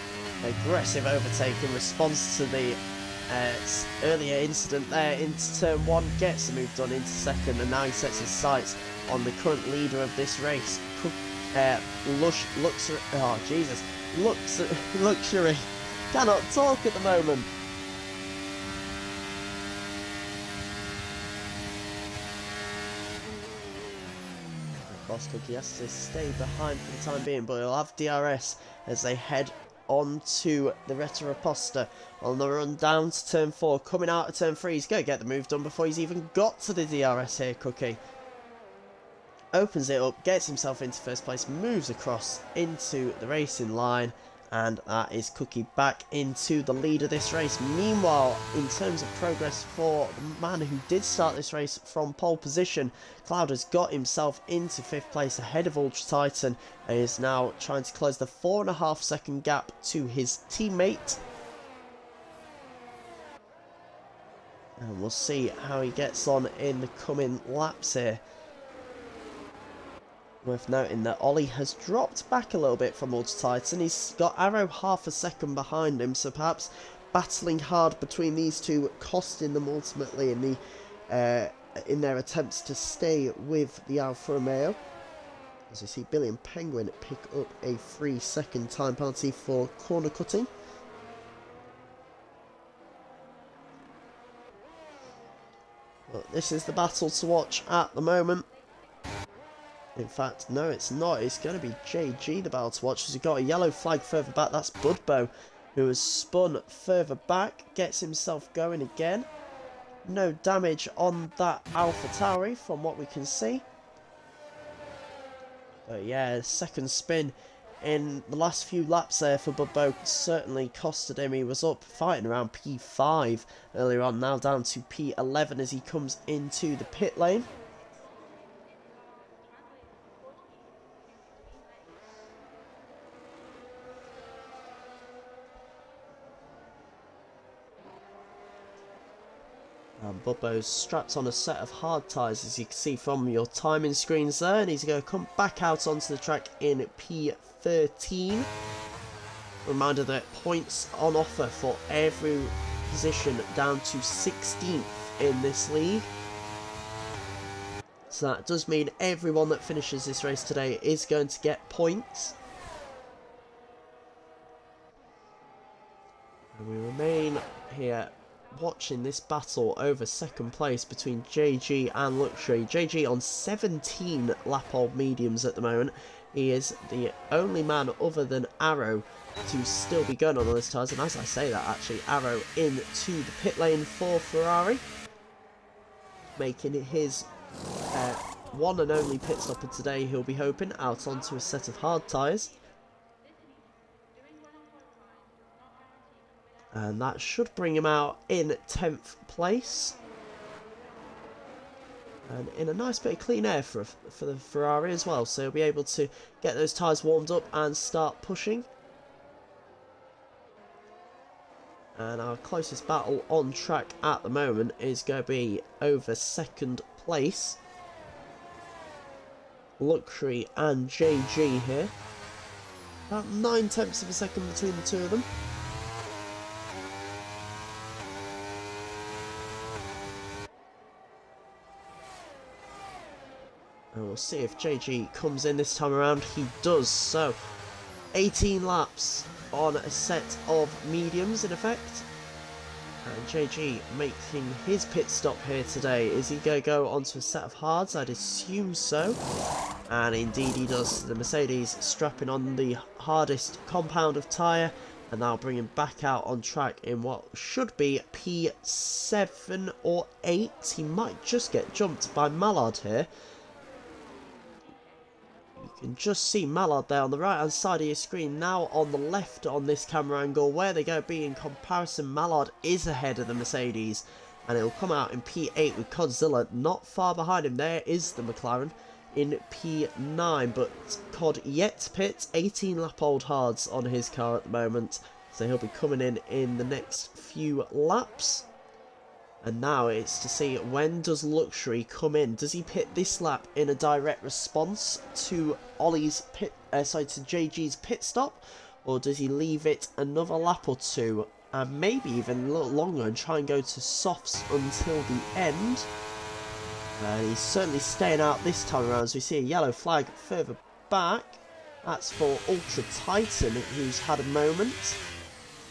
Aggressive overtake in response to the earlier incident there into turn 1. Gets the move done into 2nd, and now he sets his sights on the current leader of this race. Luxury. Cannot talk at the moment. Boss Cookie has to stay behind for the time being, but he'll have DRS as they head on to the Retro-Reposta on the run down to turn 4. Coming out of turn 3, he's going to get the move done before he's even got to the DRS here, Cookie. Opens it up, gets himself into 1st place, moves across into the racing line, and that is Cookie back into the lead of this race. Meanwhile, in terms of progress for the man who did start this race from pole position, Cloud has got himself into 5th place ahead of Ultra Titan and is now trying to close the 4.5 second gap to his teammate. And we'll see how he gets on in the coming laps here. Worth noting that Ollie has dropped back a little bit from Ultra Titan. He's got Arrow half a second behind him, so perhaps battling hard between these two, costing them ultimately in their attempts to stay with the Alfa Romeo. As you see, Billy and Penguin pick up a 3-second time penalty for corner cutting. But this is the battle to watch at the moment. In fact, no, it's not. It's going to be JG, the battle to watch, as we've got a yellow flag further back. That's Budbo, who has spun further back, gets himself going again. no damage on that AlphaTauri from what we can see. But yeah, second spin in the last few laps there for Bubbo certainly costed him. He was up fighting around P5 earlier on, now down to P11 as he comes into the pit lane. And Bubbo's strapped on a set of hard tyres, as you can see from your timing screens there, and he's going to come back out onto the track in P13. Reminder that points on offer for every position down to 16th in this league. So that does mean everyone that finishes this race today is going to get points. And we remain here watching this battle over second place between JG and Luxury. JG on 17 lap-old mediums at the moment. He is the only man other than Arrow to still be going on all this tyres, and as I say that, actually, Arrow into the pit lane for Ferrari, making his one and only pit stop of today. He'll be hoping out onto a set of hard tyres. And that should bring him out in 10th place. And in a nice bit of clean air for the Ferrari as well. So he'll be able to get those tyres warmed up and start pushing. And our closest battle on track at the moment is going to be over second place. Luxury and JG here. About 9/10 of a second between the two of them. And we'll see if JG comes in this time around. He does. So 18 laps on a set of mediums in effect. And JG making his pit stop here today. Is he going to go onto a set of hards? I'd assume so. And indeed he does. The Mercedes strapping on the hardest compound of tyre. And now bringing back out on track in what should be P7 or 8. He might just get jumped by Mallard here. You can just see Mallard there on the right hand side of your screen. Now on the left on this camera angle, where they're going to be in comparison, Mallard is ahead of the Mercedes, and it'll come out in P8 with Codzilla not far behind him. There is the McLaren in P9, but Cod yet to pit, 18 lap old hards on his car at the moment, so he'll be coming in the next few laps. And now it's to see, when does Luxury come in? Does he pit this lap in a direct response to to JG's pit stop, or does he leave it another lap or two, and maybe even a little longer, and try and go to softs until the end? He's certainly staying out this time around, as we see a yellow flag further back. That's for Ultra Titan, who's had a moment.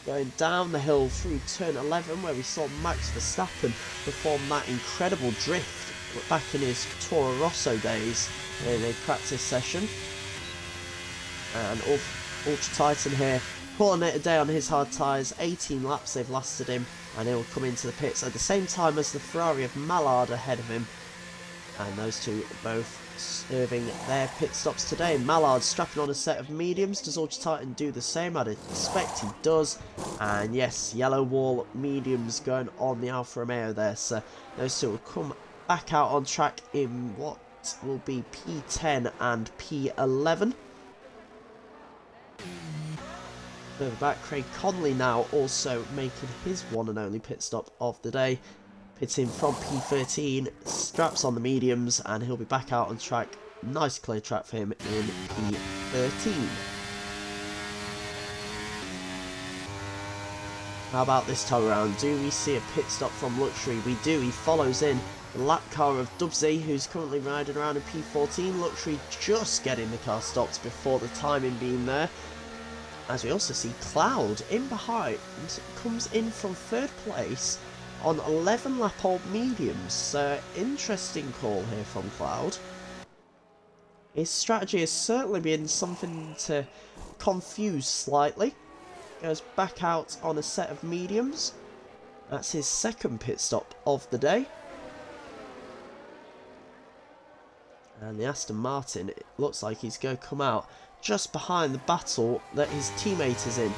Going down the hill through turn 11, where we saw Max Verstappen perform that incredible drift back in his Toro Rosso days in a practice session. And Ultra Titan here pulling it a day on his hard tyres. 18 laps they've lasted him, and he'll come into the pits at the same time as the Ferrari of Mallard ahead of him. And those two both serving their pit stops today. Mallard strapping on a set of mediums. Does Ultra Titan do the same? I'd expect he does. And yes, yellow wall mediums going on the Alfa Romeo there. So those two will come back out on track in what will be P10 and P11. Further back, Craig Conley now also making his one and only pit stop of the day. Pitting from P13, straps on the mediums, and he'll be back out on track. Nice clear track for him in P13. How about this time around? Do we see a pit stop from Luxury? We do. He follows in the lap car of Dubsy, who's currently riding around in P14. Luxury just getting the car stopped before the timing being there. As we also see Cloud in behind, comes in from third place on 11 lap old mediums. Interesting call here from Cloud. His strategy has certainly been something to confuse slightly. Goes back out on a set of mediums. That's his second pit stop of the day. And the Aston Martin, it looks like he's going to come out just behind the battle that his teammate is in.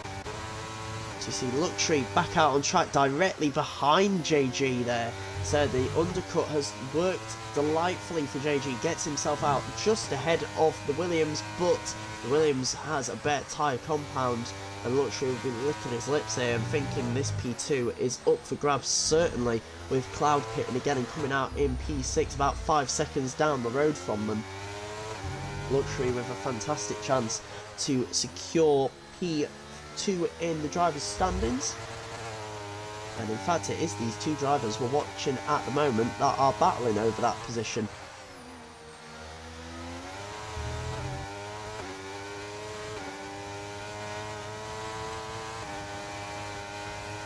So you see Luxury back out on track directly behind JG there. So the undercut has worked delightfully for JG. Gets himself out just ahead of the Williams, but the Williams has a better tyre compound. And Luxury will be licking his lips here and thinking this P2 is up for grabs, certainly, with Cloud pitting again and coming out in P6 about 5 seconds down the road from them. Luxury with a fantastic chance to secure P2 in the drivers' standings. And in fact it is these two drivers we're watching at the moment that are battling over that position.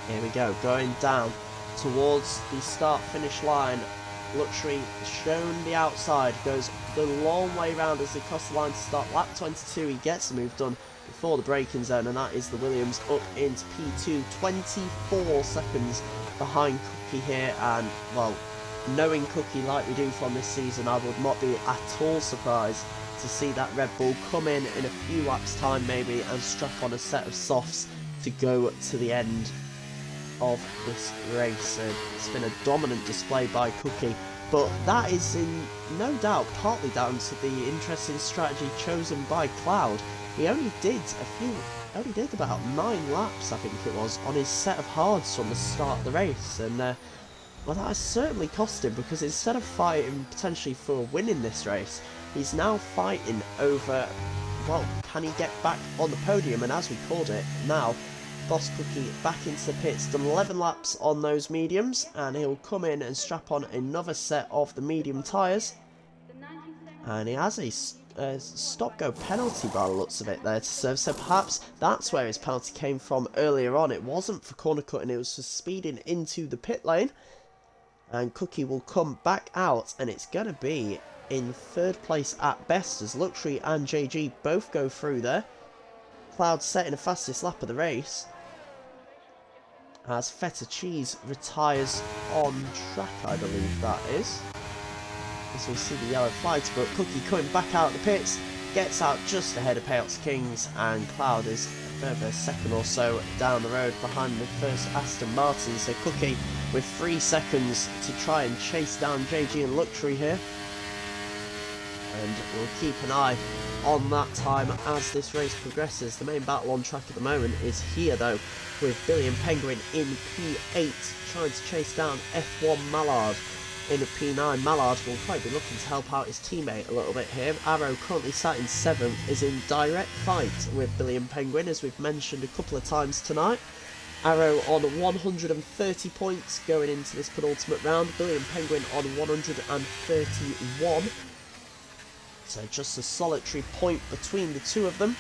Here we go, going down towards the start-finish line. Luxury shown the outside, goes the long way round as they cross the line to start lap 22. He gets the move done before the braking zone, and that is the Williams up into P2, 24 seconds behind Cookie here. And well, knowing Cookie like we do from this season, I would not be at all surprised to see that Red Bull come in a few laps time maybe and strap on a set of softs to go to the end of this race. It's been a dominant display by Cookie, but that is in no doubt partly down to the interesting strategy chosen by Cloud. He only did about 9 laps, I think it was, on his set of hards from the start of the race, and well, that has certainly cost him, because instead of fighting potentially for a win in this race, he's now fighting over, well, can he get back on the podium? And as we called it, now Boss Cookie back into the pits, done 11 laps on those mediums, and he'll come in and strap on another set of the medium tyres. And he has a stop-go penalty by the looks of it there to serve, so perhaps that's where his penalty came from earlier on. It wasn't for corner cutting, it was for speeding into the pit lane. And Cookie will come back out, and it's going to be in third place at best as Luxury and JG both go through there. Cloud setting the fastest lap of the race as Feta Cheese retires on track, I believe that is. As we see the yellow flags, but Cookie coming back out of the pits, gets out just ahead of Payouts Kings, and Cloud is further second or so down the road behind the first Aston Martin. So Cookie with 3 seconds to try and chase down JG and Luxury here. And we'll keep an eye on that time as this race progresses. The main battle on track at the moment is here though, with Billy and Penguin in P8 trying to chase down F1 Mallard in a P9. Mallard will probably be looking to help out his teammate a little bit here. Arrow, currently sat in 7th, is in direct fight with Billy and Penguin, as we've mentioned a couple of times tonight. Arrow on 130 points going into this penultimate round, Billy and Penguin on 131. So just a solitary point between the two of them.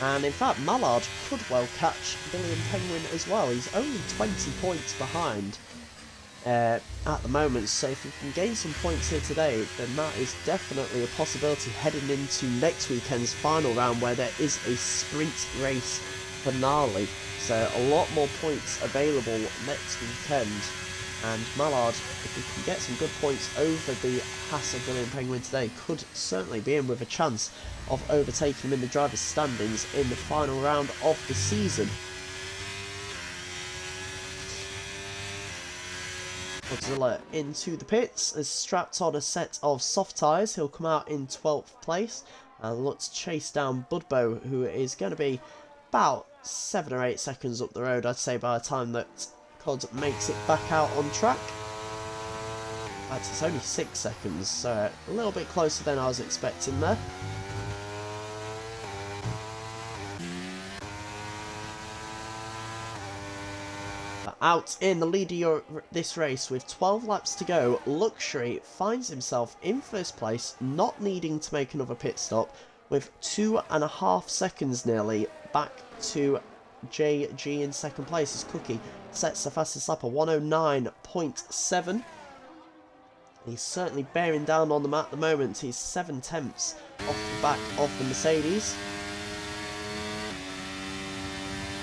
And in fact, Mallard could well catch Billy and Penguin as well. He's only 20 points behind at the moment. So if he can gain some points here today, then that is definitely a possibility heading into next weekend's final round, where there is a sprint race finale. So a lot more points available next weekend. And Mallard, if he can get some good points over the Haas of Billy and Penguin today, could certainly be in with a chance of overtaking him in the drivers' standings in the final round of the season. Godzilla into the pits, has strapped on a set of soft tyres. He'll come out in 12th place and look to chase down Budbo, who is going to be about 7 or 8 seconds up the road, I'd say, by the time that Cod makes it back out on track. In fact, it's only 6 seconds, so a little bit closer than I was expecting there. But out in the lead of this race with 12 laps to go, Luxury finds himself in first place, not needing to make another pit stop, with 2.5 seconds nearly back to JG in second place, as Cookie sets the fastest lap of 109.7. He's certainly bearing down on them at the moment. He's 7 tenths off the back of the Mercedes.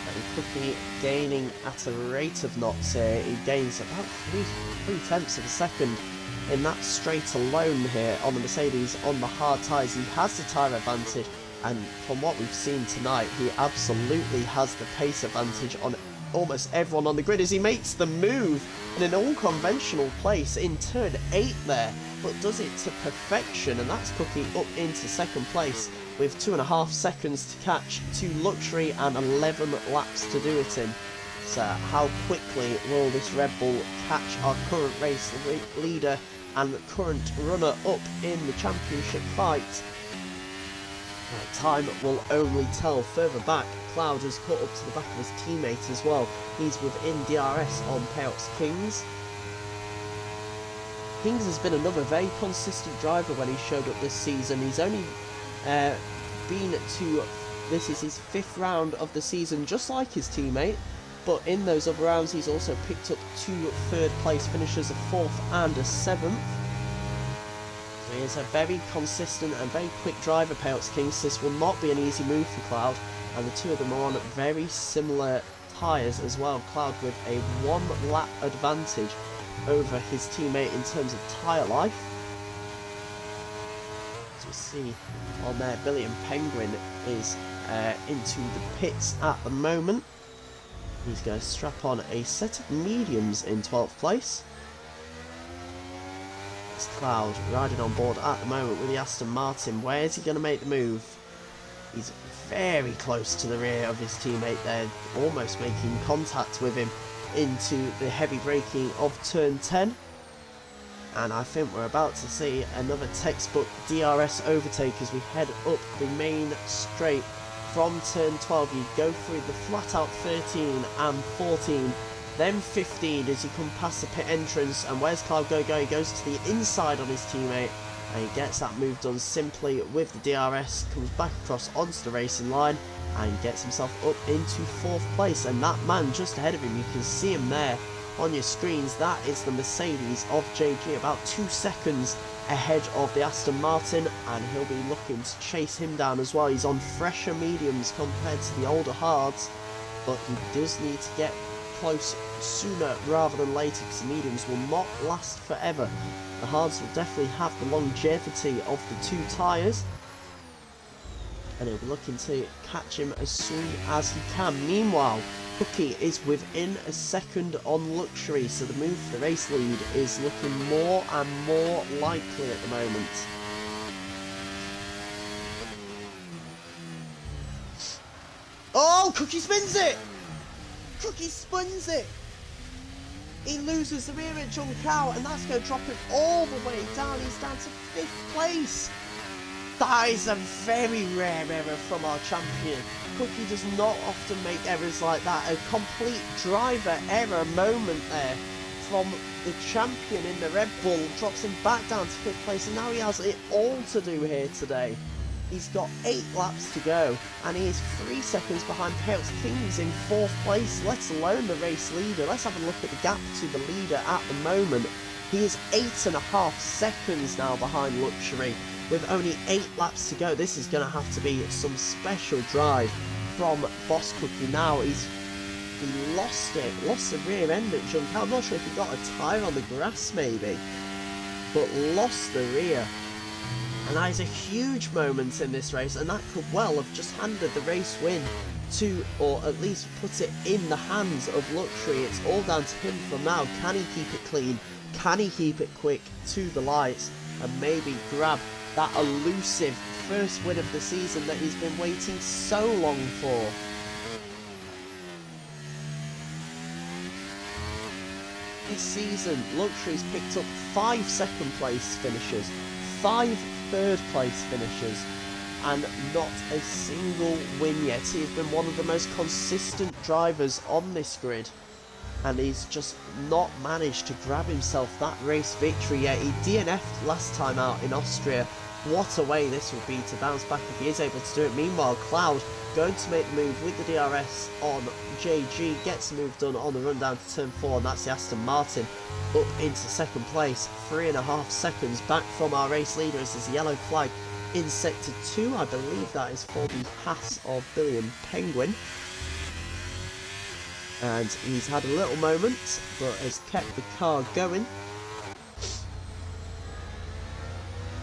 And Cookie gaining at a rate of knots here. He gains about 3/10 of a second in that straight alone here on the Mercedes on the hard tyres. He has the tyre advantage, and from what we've seen tonight, he absolutely has the pace advantage on almost everyone on the grid as he makes the move in an unconventional place in turn 8 there, but does it to perfection, and that's Cookie up into second place with 2.5 seconds to catch to Luxury and 11 laps to do it in. So how quickly will this Red Bull catch our current race leader and current runner-up in the championship fight? Time will only tell. Further back, Cloud has caught up to the back of his teammate as well. He's within DRS on Payouts Kings. Kings has been another very consistent driver when he showed up this season. He's only been to, this is his 5th round of the season, just like his teammate, but in those other rounds he's also picked up 2 third place finishes, a 4th and a 7th. So he is a very consistent and very quick driver, Payouts Kings. This will not be an easy move for Cloud, and the two of them are on very similar tyres as well. Cloud with a 1 lap advantage over his teammate in terms of tyre life. As we see on there, Billion Penguin is into the pits at the moment. He's going to strap on a set of mediums in 12th place. It's Cloud riding on board at the moment with the Aston Martin. Where is he going to make the move? He's very close to the rear of his teammate there, almost making contact with him into the heavy braking of turn 10. And I think we're about to see another textbook DRS overtake as we head up the main straight from turn 12. You go through the flat out 13 and 14, then 15 as you come past the pit entrance. And where's Cloud go? He goes to the inside on his teammate, and he gets that move done simply with the DRS, comes back across onto the racing line and gets himself up into 4th place. And that man just ahead of him, you can see him there on your screens, that is the Mercedes of JG, about 2 seconds ahead of the Aston Martin, and he'll be looking to chase him down as well. He's on fresher mediums compared to the older hards, but he does need to get close sooner rather than later, because the mediums will not last forever. The hards will definitely have the longevity of the 2 tyres, and he'll be looking to catch him as soon as he can. Meanwhile, Cookie is within a second on Luxury, so the move for the race lead is looking more and more likely at the moment. Oh, Cookie spins it! Cookie spins it! He loses the rear edge on Cow, and that's going to drop him all the way down. He's down to 5th place. That is a very rare error from our champion. Cookie does not often make errors like that. A complete driver error moment there from the champion in the Red Bull drops him back down to 5th place, and now he has it all to do here today. He's got 8 laps to go, and he is 3 seconds behind Payouts Kings in 4th place, let alone the race leader. Let's have a look at the gap to the leader at the moment. He is 8.5 seconds now behind Luxury, with only 8 laps to go. This is going to have to be some special drive from Boss Cookie now. He lost the rear end at jump out. I'm not sure if he got a tyre on the grass maybe, but lost the rear. And that is a huge moment in this race, and that could well have just handed the race win to, or at least put it in the hands of Luxury. It's all down to him from now. Can he keep it clean? Can he keep it quick to the lights and maybe grab that elusive first win of the season that he's been waiting so long for? This season, Luxury's picked up 5 second place finishes, 5 third place finishes, and not a single win yet. He has been one of the most consistent drivers on this grid, and he's just not managed to grab himself that race victory yet. He DNF'd last time out in Austria. What a way this would be to bounce back if he is able to do it. Meanwhile, Cloud going to make the move with the DRS on JG, gets the move done on the run down to turn 4, and that's the Aston Martin up into second place, 3.5 seconds back from our race leader as there's a yellow flag in sector 2. I believe that is for the pass of Billion Penguin. And he's had a little moment, but has kept the car going.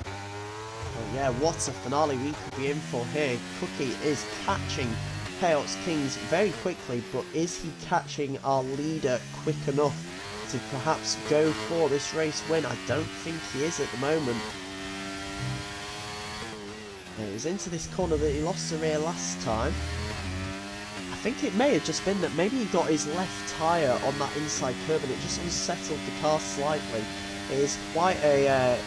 Oh yeah, what a finale we could be in for here. Cookie is catching Chaos Kings very quickly, but is he catching our leader quick enough to perhaps go for this race win? I don't think he is at the moment. It was into this corner that he lost the rear last time. I think it may have just been that maybe he got his left tyre on that inside curve and it just unsettled the car slightly. It is quite a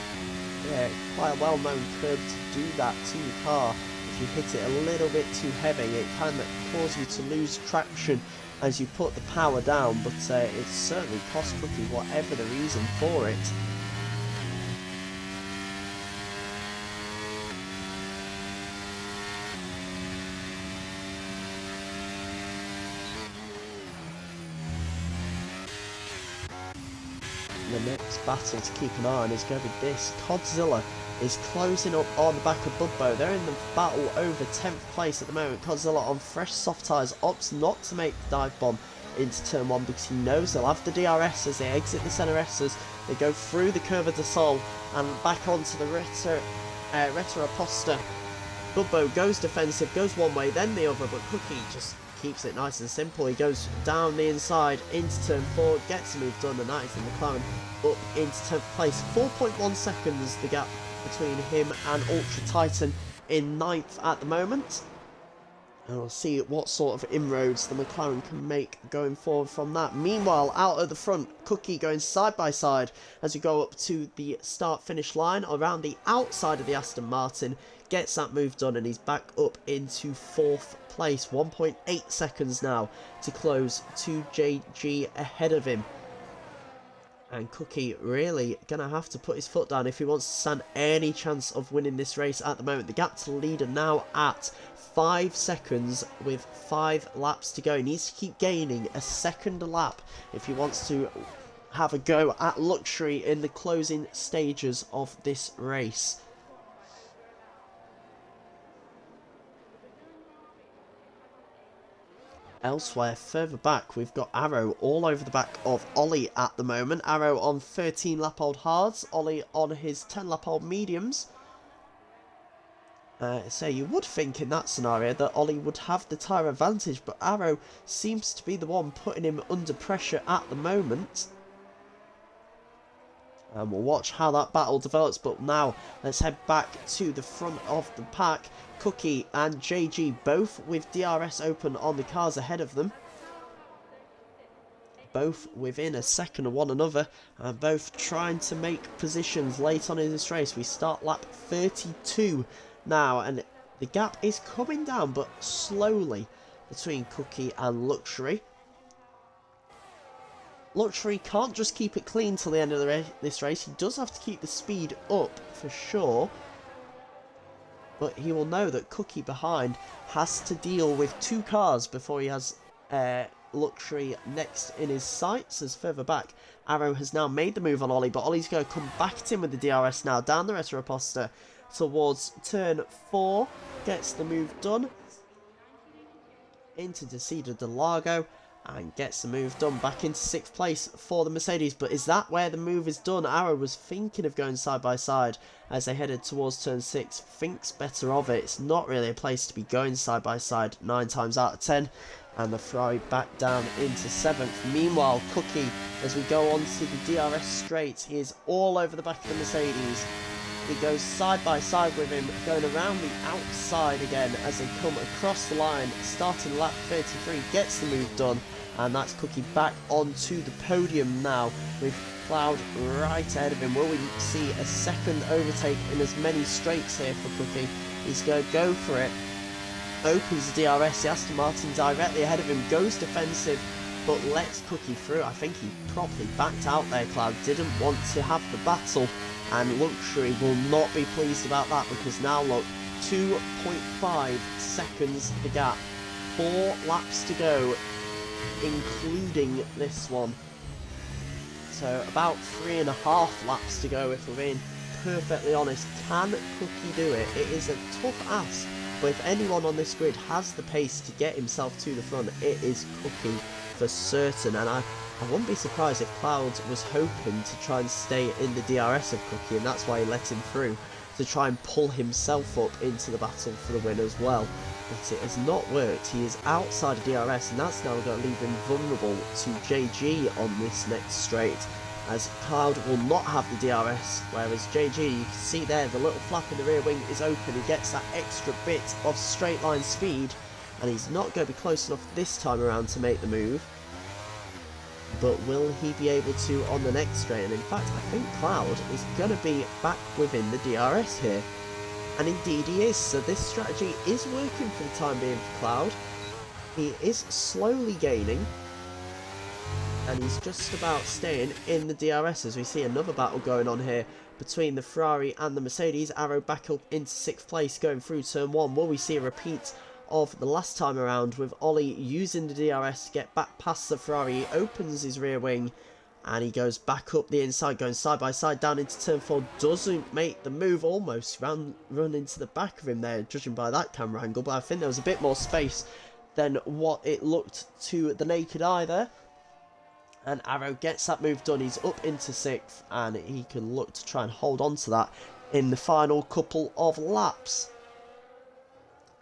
well-known curve to do that to the car. If you hit it a little bit too heavy, it can cause you to lose traction as you put the power down, but it certainly cost Cookie whatever the reason for it. The next battle to keep an eye on is going to be this. Codzilla is closing up on the back of Budbo. They're in the battle over 10th place at the moment. Codzilla on fresh soft tyres opts not to make the dive bomb into turn 1 because he knows they'll have the DRS as they exit the Senna S's. They go through the Curva de Sol and back onto the Retta Aposta. Budbo goes defensive, goes one way, then the other, but Cookie just keeps it nice and simple. He goes down the inside into turn 4, gets the move done, and that is the McLaren up into 10th place. 4.1 seconds the gap between him and Ultra Titan in 9th at the moment. And we'll see what sort of inroads the McLaren can make going forward from that. Meanwhile, out at the front, Cookie going side by side as we go up to the start-finish line around the outside of the Aston Martin. Gets that move done and he's back up into 4th place. 1.8 seconds now to close 2JG ahead of him. And Cookie really going to have to put his foot down if he wants to stand any chance of winning this race at the moment. The gap to the leader now at 5 seconds with 5 laps to go. He needs to keep gaining a second lap if he wants to have a go at Luxury in the closing stages of this race. Elsewhere, further back, we've got Arrow all over the back of Ollie at the moment. Arrow on 13 lap old hards, Ollie on his 10 lap old mediums. So you would think in that scenario that Ollie would have the tyre advantage, but Arrow seems to be the one putting him under pressure at the moment. And we'll watch how that battle develops, but now let's head back to the front of the pack. Cookie and JG both with DRS open on the cars ahead of them. Both within a second of one another, and both trying to make positions late on in this race. We start lap 32 now, and the gap is coming down, but slowly, between Cookie and Luxury. Luxury can't just keep it clean till the end of this race. He does have to keep the speed up for sure. But he will know that Cookie behind has to deal with 2 cars before he has Luxury next in his sights. As further back, Arrow has now made the move on Ollie, but Ollie's going to come back at him with the DRS now down the Retta Aposta towards turn 4. Gets the move done into Desida de Lago and gets the move done back into 6th place for the Mercedes. But is that where the move is done? Arrow was thinking of going side by side as they headed towards turn 6. Thinks better of it. It's not really a place to be going side by side 9 times out of 10. And the Ferrari back down into 7th. Meanwhile, Cookie, as we go on to the DRS straight, he is all over the back of the Mercedes. He goes side by side with him, going around the outside again as they come across the line. Starting lap 33, gets the move done. And that's Cookie back onto the podium now with Cloud right ahead of him. Will we see a second overtake in as many straights here for Cookie? He's going to go for it. Opens the DRS. The Aston Martin directly ahead of him. Goes defensive, but lets Cookie through. I think he properly backed out there. Cloud didn't want to have the battle. And Luxury will not be pleased about that because now look, 2.5 seconds the gap. 4 laps to go, including this one. So about 3.5 laps to go if we're being perfectly honest. Can Cookie do it? It is a tough ask, but if anyone on this grid has the pace to get himself to the front, it is Cookie. for certain, and I wouldn't be surprised if Cloud was hoping to try and stay in the DRS of Cookie, and that's why he let him through, to try and pull himself up into the battle for the win as well. But it has not worked. He is outside of DRS, and that's now going to leave him vulnerable to JG on this next straight, as Cloud will not have the DRS, whereas JG, you can see there, the little flap in the rear wing is open. He gets that extra bit of straight line speed, and he's not going to be close enough this time around to make the move. But will he be able to on the next straight? And in fact, I think Cloud is going to be back within the DRS here. And indeed he is, so this strategy is working for the time being for Cloud. He is slowly gaining, and he's just about staying in the DRS, as we see another battle going on here between the Ferrari and the Mercedes. Arrow back up into 6th place going through turn 1. Will we see a repeat of the last time around, with Ollie using the DRS to get back past the Ferrari? He opens his rear wing and he goes back up the inside, going side by side down into turn 4. Doesn't make the move, almost run into the back of him there, judging by that camera angle, but I think there was a bit more space than what it looked to the naked eye there. And Arrow gets that move done. He's up into 6th, and he can look to try and hold on to that in the final couple of laps.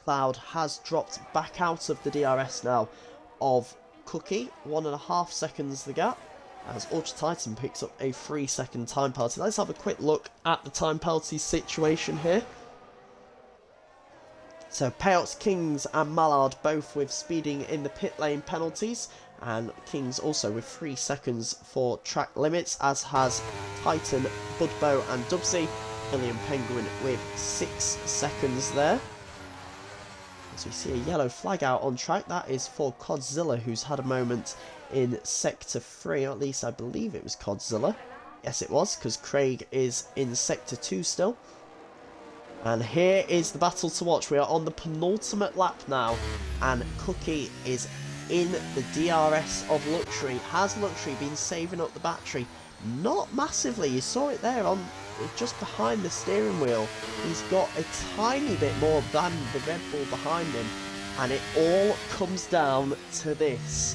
Cloud has dropped back out of the DRS now of Cookie. 1.5 seconds the gap, as Ultra Titan picks up a 3-second time penalty. Let's have a quick look at the time penalty situation here. So Payouts, Kings and Mallard both with speeding in the pit lane penalties, and Kings also with 3 seconds for track limits, as has Titan, Budbo and Dubsy. William Penguin with 6 seconds there. As we see a yellow flag out on track, that is for Codzilla, who's had a moment in Sector 3, or at least I believe it was Codzilla. Yes it was, because Craig is in Sector 2 still. And here is the battle to watch. We are on the penultimate lap now, and Cookie is in the DRS of Luxury. Has Luxury been saving up the battery? Not massively. You saw it there on just behind the steering wheel. He's got a tiny bit more than the Red Bull behind him, and it all comes down to this.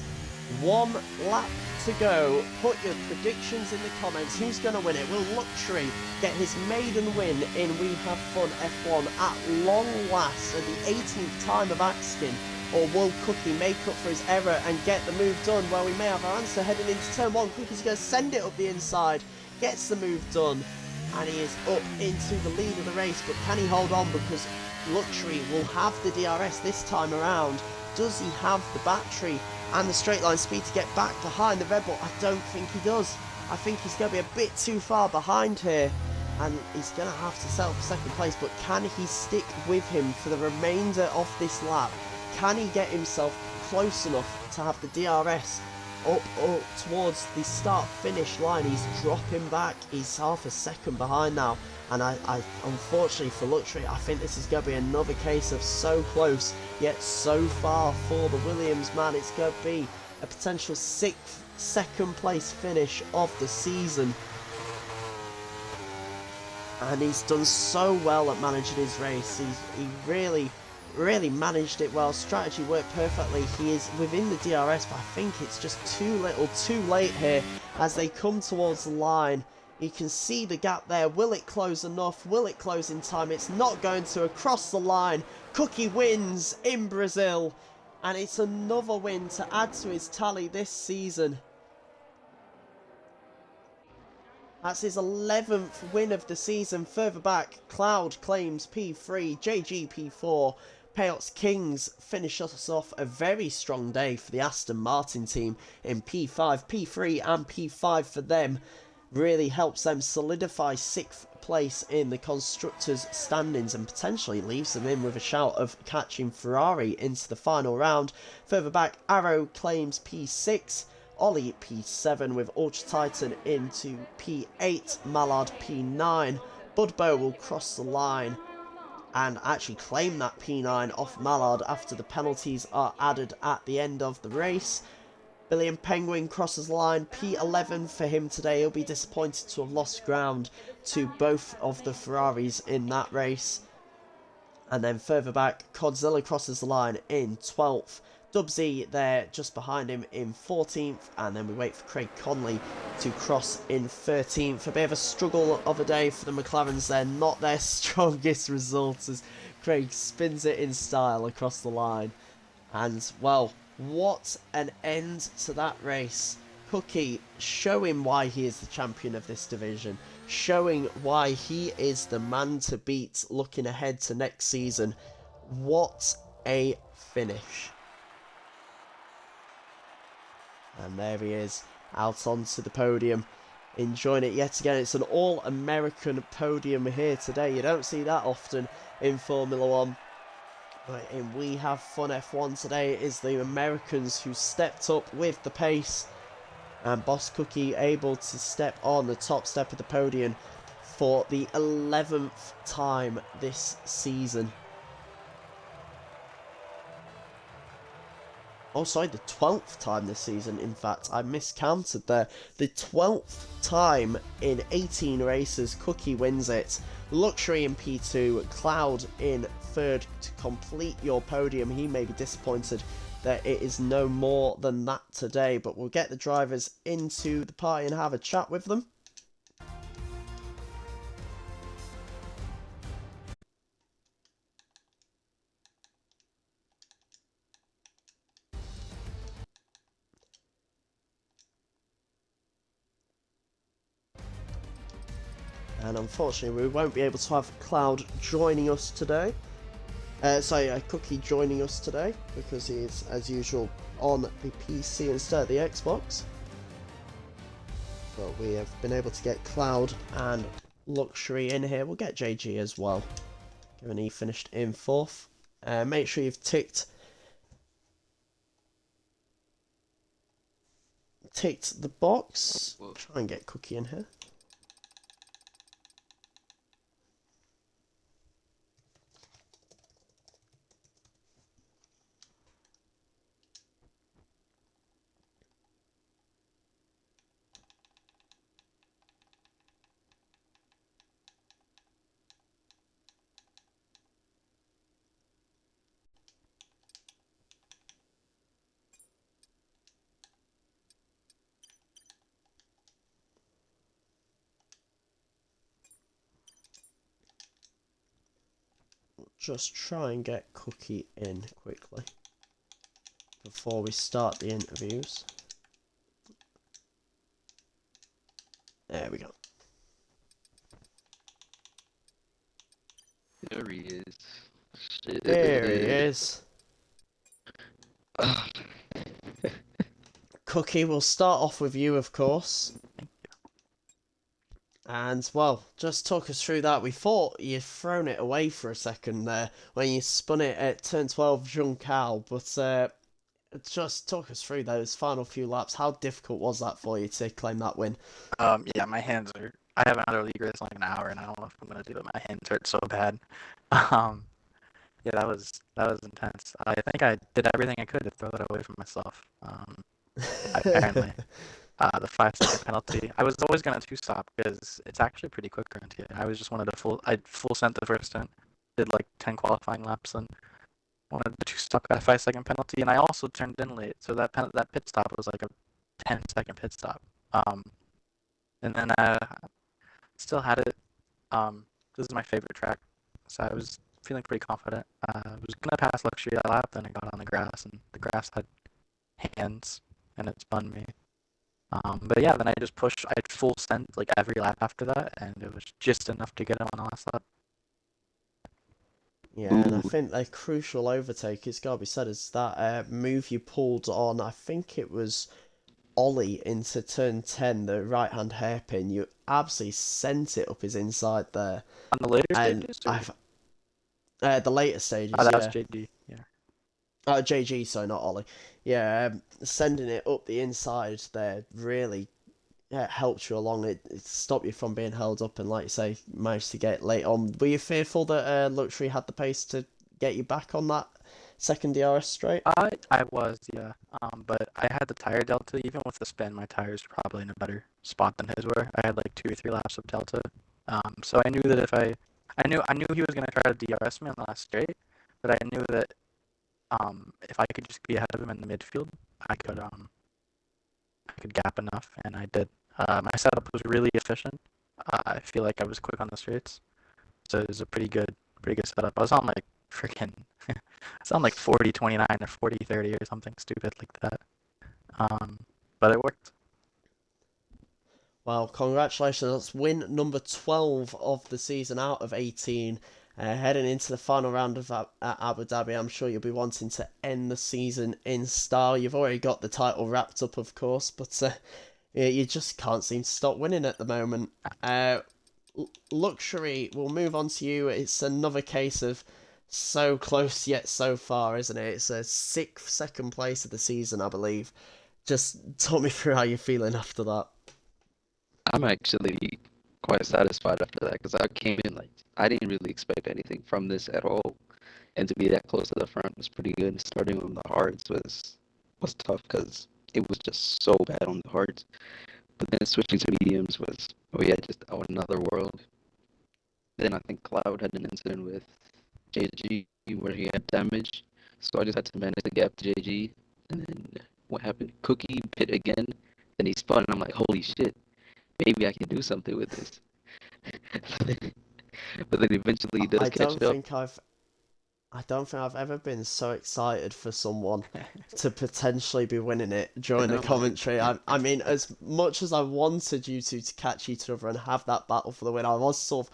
1 lap to go. Put your predictions in the comments. Who's going to win it? Will Luxury get his maiden win in We Have Fun F1 at long last, at the 18th time of asking? Or will Cookie make up for his error and get the move done? Well, we may have our answer heading into turn 1. Cookie's going to send it up the inside, gets the move done, and he is up into the lead of the race. But can he hold on? Because Luxury will have the DRS this time around. Does he have the battery and the straight line speed to get back behind the Red Bull? I don't think he does. I think he's going to be a bit too far behind here, and he's going to have to settle for 2nd place. But can he stick with him for the remainder of this lap? Can he get himself close enough to have the DRS up towards the start-finish line? He's dropping back. He's half a second behind now. And I unfortunately for Luxury, I think this is going to be another case of so close, yet so far for the Williams man. It's going to be a potential 6th, 2nd place finish of the season. And he's done so well at managing his race. He really managed it well. Strategy worked perfectly. He is within the DRS, but I think it's just too little, too late here as they come towards the line. You can see the gap there. Will it close enough? Will it close in time? It's not going to. Across the line, Cookie wins in Brazil, and it's another win to add to his tally this season. That's his 11th win of the season. Further back, Cloud claims P3, JG P4. Payouts Kings finish us off a very strong day for the Aston Martin team in P5. P3 and P5 for them really helps them solidify 6th place in the Constructors' standings and potentially leaves them in with a shout of catching Ferrari into the final round. Further back, Arrow claims P6. Ollie P7 with Ultra Titan into P8, Mallard P9. Budbo will cross the line and actually claim that P9 off Mallard after the penalties are added at the end of the race. William Penguin crosses the line, P11 for him today. He'll be disappointed to have lost ground to both of the Ferraris in that race. And then further back, Codzilla crosses the line in 12th. Dubsy there just behind him in 14th, and then we wait for Craig Conley to cross in 13th. A bit of a struggle of a day for the McLarens there, not their strongest result as Craig spins it in style across the line. And, well, what an end to that race. Cookie showing why he is the champion of this division, showing why he is the man to beat looking ahead to next season. What a finish. And there he is, out onto the podium, enjoying it yet again. It's an all-American podium here today. You don't see that often in Formula 1. But in We Have Fun F1 today, it is the Americans who stepped up with the pace. And Boss Cookie able to step on the top step of the podium for the 11th time this season. Oh, sorry, the 12th time this season, in fact. I miscounted there. The 12th time in 18 races, Cookie wins it. Luxury in P2, Cloud in third to complete your podium. He may be disappointed that it is no more than that today, but we'll get the drivers into the party and have a chat with them. And unfortunately, we won't be able to have Cloud joining us today. Cookie joining us today, because he is, as usual, on the PC instead of the Xbox. But we have been able to get Cloud and Luxury in here. We'll get JG as well, given he finished in 4th. Make sure you've ticked the box. We'll try and get Cookie in here. Just try and get Cookie in quickly before we start the interviews. There we go. There he is. Shit. There he is. Cookie, we'll start off with you, of course. And, well, just talk us through that. We thought you'd thrown it away for a second there when you spun it at turn 12 Juncal, but just talk us through those final few laps. How difficult was that for you to claim that win? Yeah, my hands are... I have another league race in like an hour, and I don't know if I'm going to do it. My hands hurt so bad. Yeah, that was intense. I think I did everything I could to throw that away from myself. Apparently. The 5-second penalty. I was always gonna 2-stop because it's actually pretty quick around here. I was just wanted to I full sent the first stint, did like 10 qualifying laps, and wanted to 2-stop that 5-second penalty. And I also turned in late, so that pit stop was like a 10-second pit stop. And then I still had it. This is my favorite track, so I was feeling pretty confident. I was gonna pass Luxury that lap, then I got on the grass, and the grass had hands, and it spun me. But yeah, then I just pushed. I full sent like every lap after that, and it was just enough to get him on the last lap. Yeah, and I think a crucial overtake, it's got to be said, is that move you pulled on, I think it was Ollie into turn 10, the right-hand hairpin. You absolutely sent it up his inside there. On the later stages? The later stages, that was JG, yeah. JG, so not Ollie. Yeah, sending it up the inside there really helped you along. It stopped you from being held up, and like you say, managed to get late on. Were you fearful that Luxury had the pace to get you back on that second DRS straight? I was, yeah. But I had the tire delta. Even with the spin, my tires were probably in a better spot than his were. I had like 2 or 3 laps of delta. So I knew that if I knew he was gonna try to DRS me on the last straight, but I knew that If I could just be ahead of him in the midfield, I could gap enough, and I did. My setup was really efficient. I feel like I was quick on the straights, so it was a pretty good setup. I was on like freaking, I was on like 40-29 or 40-30 or something stupid like that. Um, but it worked. Well, congratulations. That's win number 12 of the season out of 18. Heading into the final round of Abu Dhabi, I'm sure you'll be wanting to end the season in style. You've already got the title wrapped up, of course, but yeah, you just can't seem to stop winning at the moment. Luxury, we'll move on to you. It's another case of so close yet so far, isn't it? It's a sixth second place of the season, I believe. Just talk me through how you're feeling after that. I'm actually quite satisfied after that because I came in like I didn't really expect anything from this at all, and to be that close to the front was pretty good. Starting on the hards was tough because it was just so bad on the hards. But then switching to mediums was just out another world. Then I think Cloud had an incident with JG where he had damage, so I just had to manage the gap to JG. And then what happened? Cookie pit again. Then he spun, and I'm like, holy shit, maybe I can do something with this. But then eventually he does I catch don't up. think I've ever been so excited for someone to potentially be winning it during the commentary. I mean, as much as I wanted you two to catch each other and have that battle for the win, I was sort of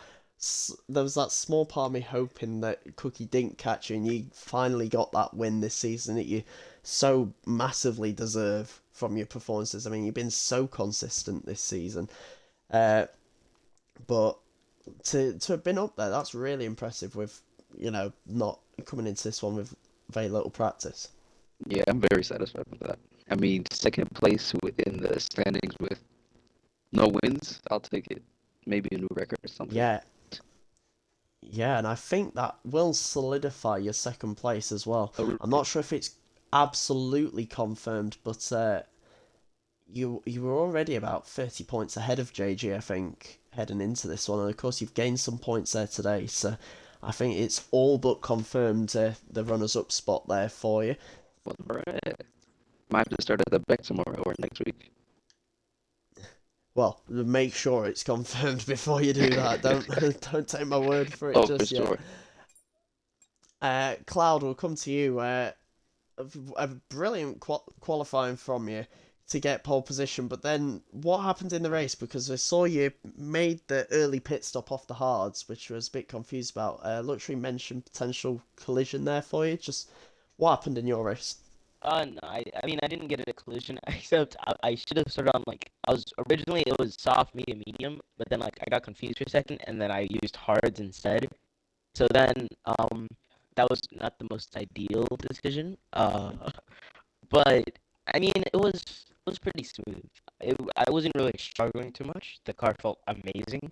there was that small part of me hoping that Cookie didn't catch you and you finally got that win this season that you so massively deserve from your performances. I mean, you've been so consistent this season, but to have been up there, that's really impressive with, not coming into this one with very little practice. Yeah, I'm very satisfied with that. I mean, second place within the standings with no wins, I'll take it. Maybe a new record or something. Yeah, yeah, and I think that will solidify your second place as well. I'm not sure if it's absolutely confirmed, but you were already about 30 points ahead of JG, I think, heading into this one, and of course you've gained some points there today, so I think it's all but confirmed the runners-up spot there for you. Right. Might have to start at the back tomorrow or next week. Well, make sure it's confirmed before you do that. Don't take my word for it just for yet. Cloud, will come to you. A brilliant qualifying from you to get pole position, but then what happened in the race? Because I saw you made the early pit stop off the hards, which I was a bit confused about. Luxury mentioned potential collision there for you. Just what happened in your race? No, I mean, I didn't get a collision, except I should have started on, like, originally it was soft, medium, medium, but then, like, I got confused for a second, and then I used hards instead. So then, that was not the most ideal decision, but, I mean, it was pretty smooth. I wasn't really struggling too much. The car felt amazing,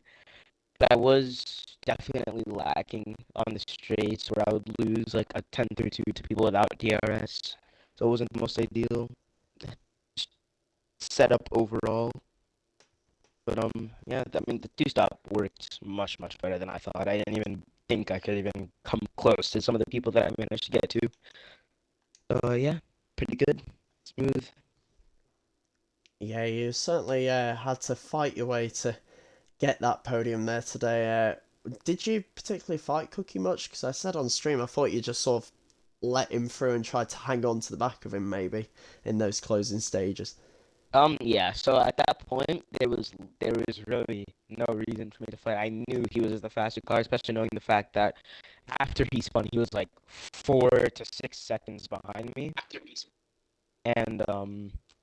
but I was definitely lacking on the straights where I would lose, like, a 10-2 to people without DRS. So it wasn't the most ideal setup overall. But yeah, I mean the two-stop worked much better than I thought. I didn't even think I could even come close to some of the people that I managed to get to. So yeah, pretty good, smooth. Yeah, you certainly had to fight your way to get that podium there today. Did you particularly fight Cookie much? Because I said on stream, I thought you just sort of let him through and tried to hang on to the back of him maybe in those closing stages. Yeah, so at that point there was really no reason for me to fight. I knew he was the faster car, especially knowing the fact that after he spun he was like 4 to 6 seconds behind me. And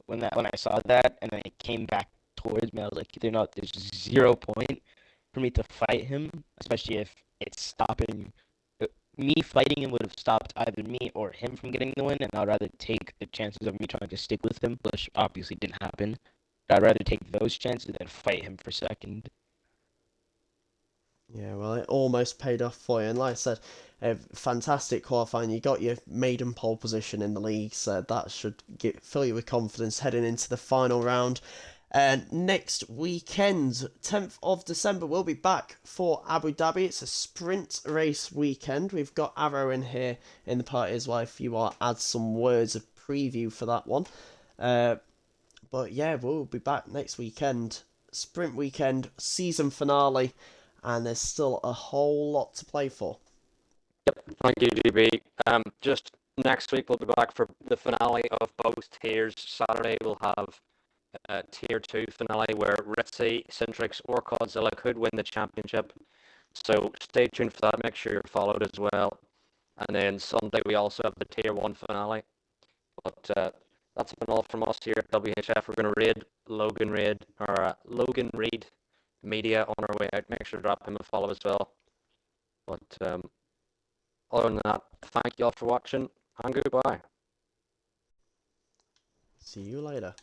when I saw that and then he came back towards me, I was like, there's 0 point for me to fight him, especially if it's stopping. Me fighting him would have stopped either me or him from getting the win, and I'd rather take the chances of me trying to stick with him, which obviously didn't happen. But I'd rather take those chances than fight him for second. Yeah, well, it almost paid off for you. And like I said, fantastic qualifying. You got your maiden pole position in the league, so that should fill you with confidence heading into the final round. Next weekend, 10th of December, we'll be back for Abu Dhabi. It's a sprint race weekend. We've got Arrow in here in the party as well, if you want to add some words of preview for that one. But yeah, we'll be back next weekend. Sprint weekend, season finale, and there's still a whole lot to play for. Yep, thank you, DB. Just next week we'll be back for the finale of both tiers. Saturday we'll have Tier 2 finale where Ritzy, Centrix, or Godzilla could win the championship. So stay tuned for that. Make sure you're followed as well. And then Sunday we also have the Tier 1 finale. But that's been all from us here at WHF. We're going to raid Logan Reed Media on our way out. Make sure to drop him a follow as well. But other than that, thank you all for watching, and goodbye. See you later.